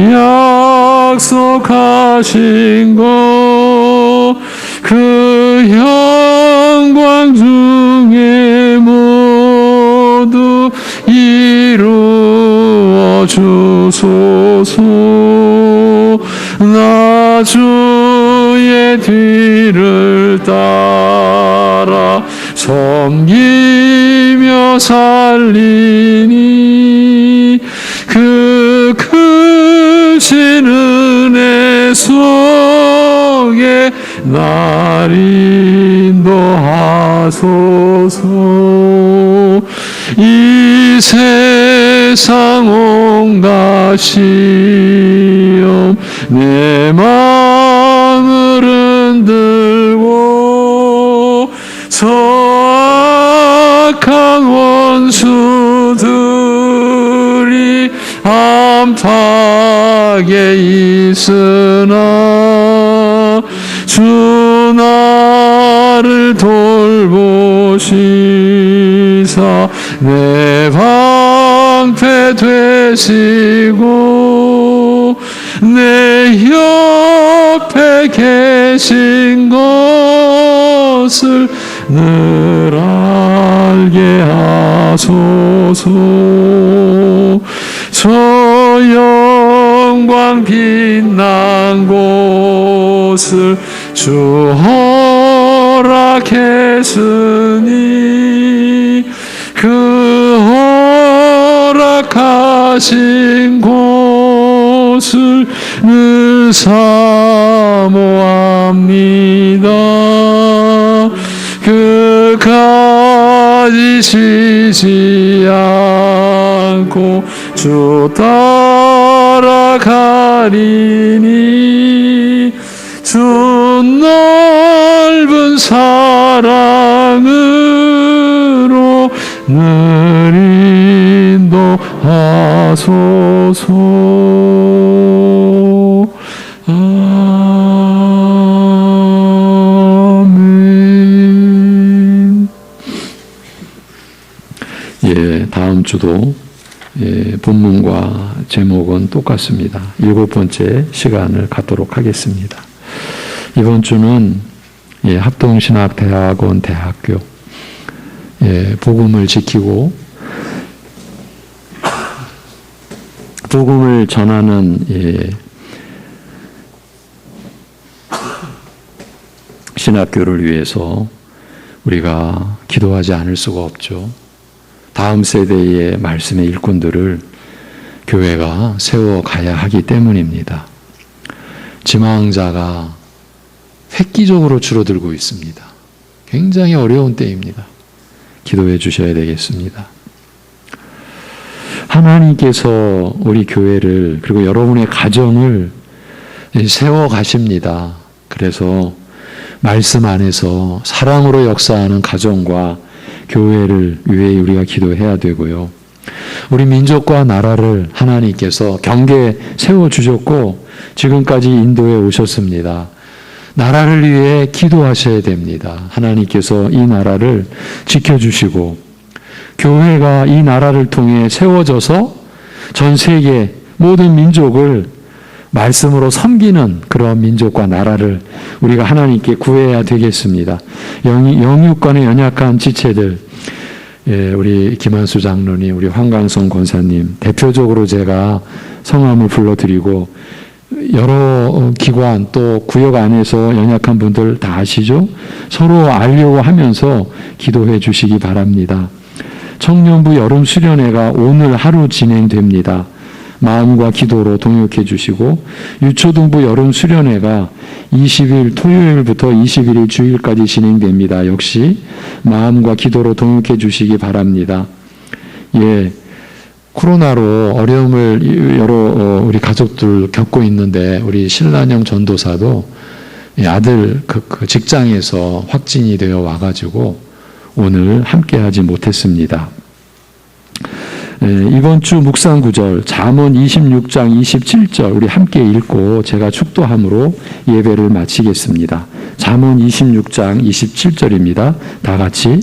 약속하신 것 그 영광 중에 모두 이루어 주소서. 나 주의 뒤를 따라 섬기며 살리니 그 크신 은혜 속에 날 인도하소서. 이 세상 온갖 시험 내 마음을 흔들고 서악한 원수들이 암탉에 있으나 주 나를 돌보시사 내 방패 되시고 내 옆에 계신 것을 늘 알게 하소서. 저 영광 빛난 곳을 주 허락했으니 그 허락하신 곳을 늘 사모합니다. 그까지 쉬지 않고 주 따라가리니 주 넓은 사랑으로 늘 인도하소서. 아멘. 다음 주도 본문과 제목은 똑같습니다. 7번째 시간을 갖도록 하겠습니다. 이번 주는 합동신학대학원 대학교 복음을 지키고 복음을 전하는 신학교를 위해서 우리가 기도하지 않을 수가 없죠. 다음 세대의 말씀의 일꾼들을 교회가 세워가야 하기 때문입니다. 지망자가 획기적으로 줄어들고 있습니다. 굉장히 어려운 때입니다. 기도해 주셔야 되겠습니다. 하나님께서 우리 교회를 그리고 여러분의 가정을 세워가십니다. 그래서 말씀 안에서 사랑으로 역사하는 가정과 교회를 위해 우리가 기도해야 되고요. 우리 민족과 나라를 하나님께서 경계에 세워주셨고 지금까지 인도해 오셨습니다. 나라를 위해 기도하셔야 됩니다. 하나님께서 이 나라를 지켜주시고 교회가 이 나라를 통해 세워져서 전 세계 모든 민족을 말씀으로 섬기는 그런 민족과 나라를 우리가 하나님께 구해야 되겠습니다. 영육간의 연약한 지체들, 우리 김한수 장로님, 우리 황강성 권사님, 대표적으로 제가 성함을 불러드리고 여러 기관 또 구역 안에서 연약한 분들 다 아시죠? 서로 알려고 하면서 기도해 주시기 바랍니다. 청년부 여름 수련회가 오늘 하루 진행됩니다. 마음과 기도로 동역해 주시고 유초등부 여름 수련회가 20일 토요일부터 21일 주일까지 진행됩니다. 역시 마음과 기도로 동역해 주시기 바랍니다. 코로나로 어려움을 여러 우리 가족들 겪고 있는데 우리 신란영 전도사도 아들 그 직장에서 확진이 되어 와가지고 오늘 함께하지 못했습니다. 이번 주 묵상 구절 잠언 26장 27절 우리 함께 읽고 제가 축도함으로 예배를 마치겠습니다. 잠언 26장 27절입니다. 다 같이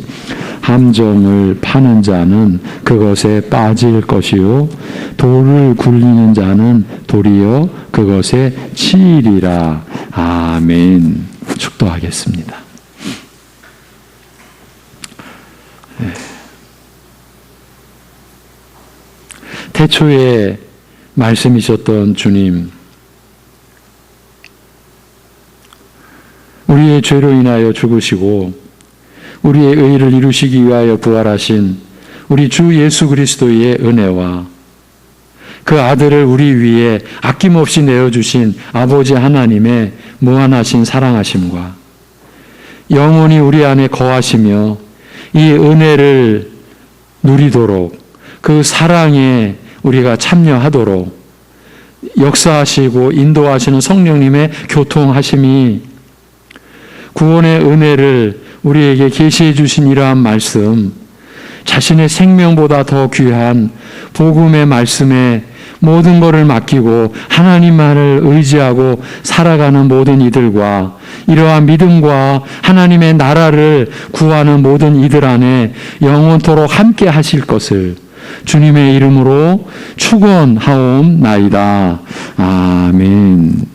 함정을 파는 자는 그것에 빠질 것이요 돌을 굴리는 자는 도리어 그것에 치이리라. 아멘. 축도하겠습니다. 태초에 말씀이셨던 주님, 우리의 죄로 인하여 죽으시고 우리의 의를 이루시기 위하여 부활하신 우리 주 예수 그리스도의 은혜와 그 아들을 우리 위해 아낌없이 내어주신 아버지 하나님의 무한하신 사랑하심과 영원히 우리 안에 거하시며 이 은혜를 누리도록 그 사랑에 우리가 참여하도록 역사하시고 인도하시는 성령님의 교통하심이 구원의 은혜를 우리에게 계시해 주신 이러한 말씀, 자신의 생명보다 더 귀한 복음의 말씀에 모든 것을 맡기고 하나님만을 의지하고 살아가는 모든 이들과 이러한 믿음과 하나님의 나라를 구하는 모든 이들 안에 영원토록 함께 하실 것을 주님의 이름으로 축원하옵나이다. 아멘.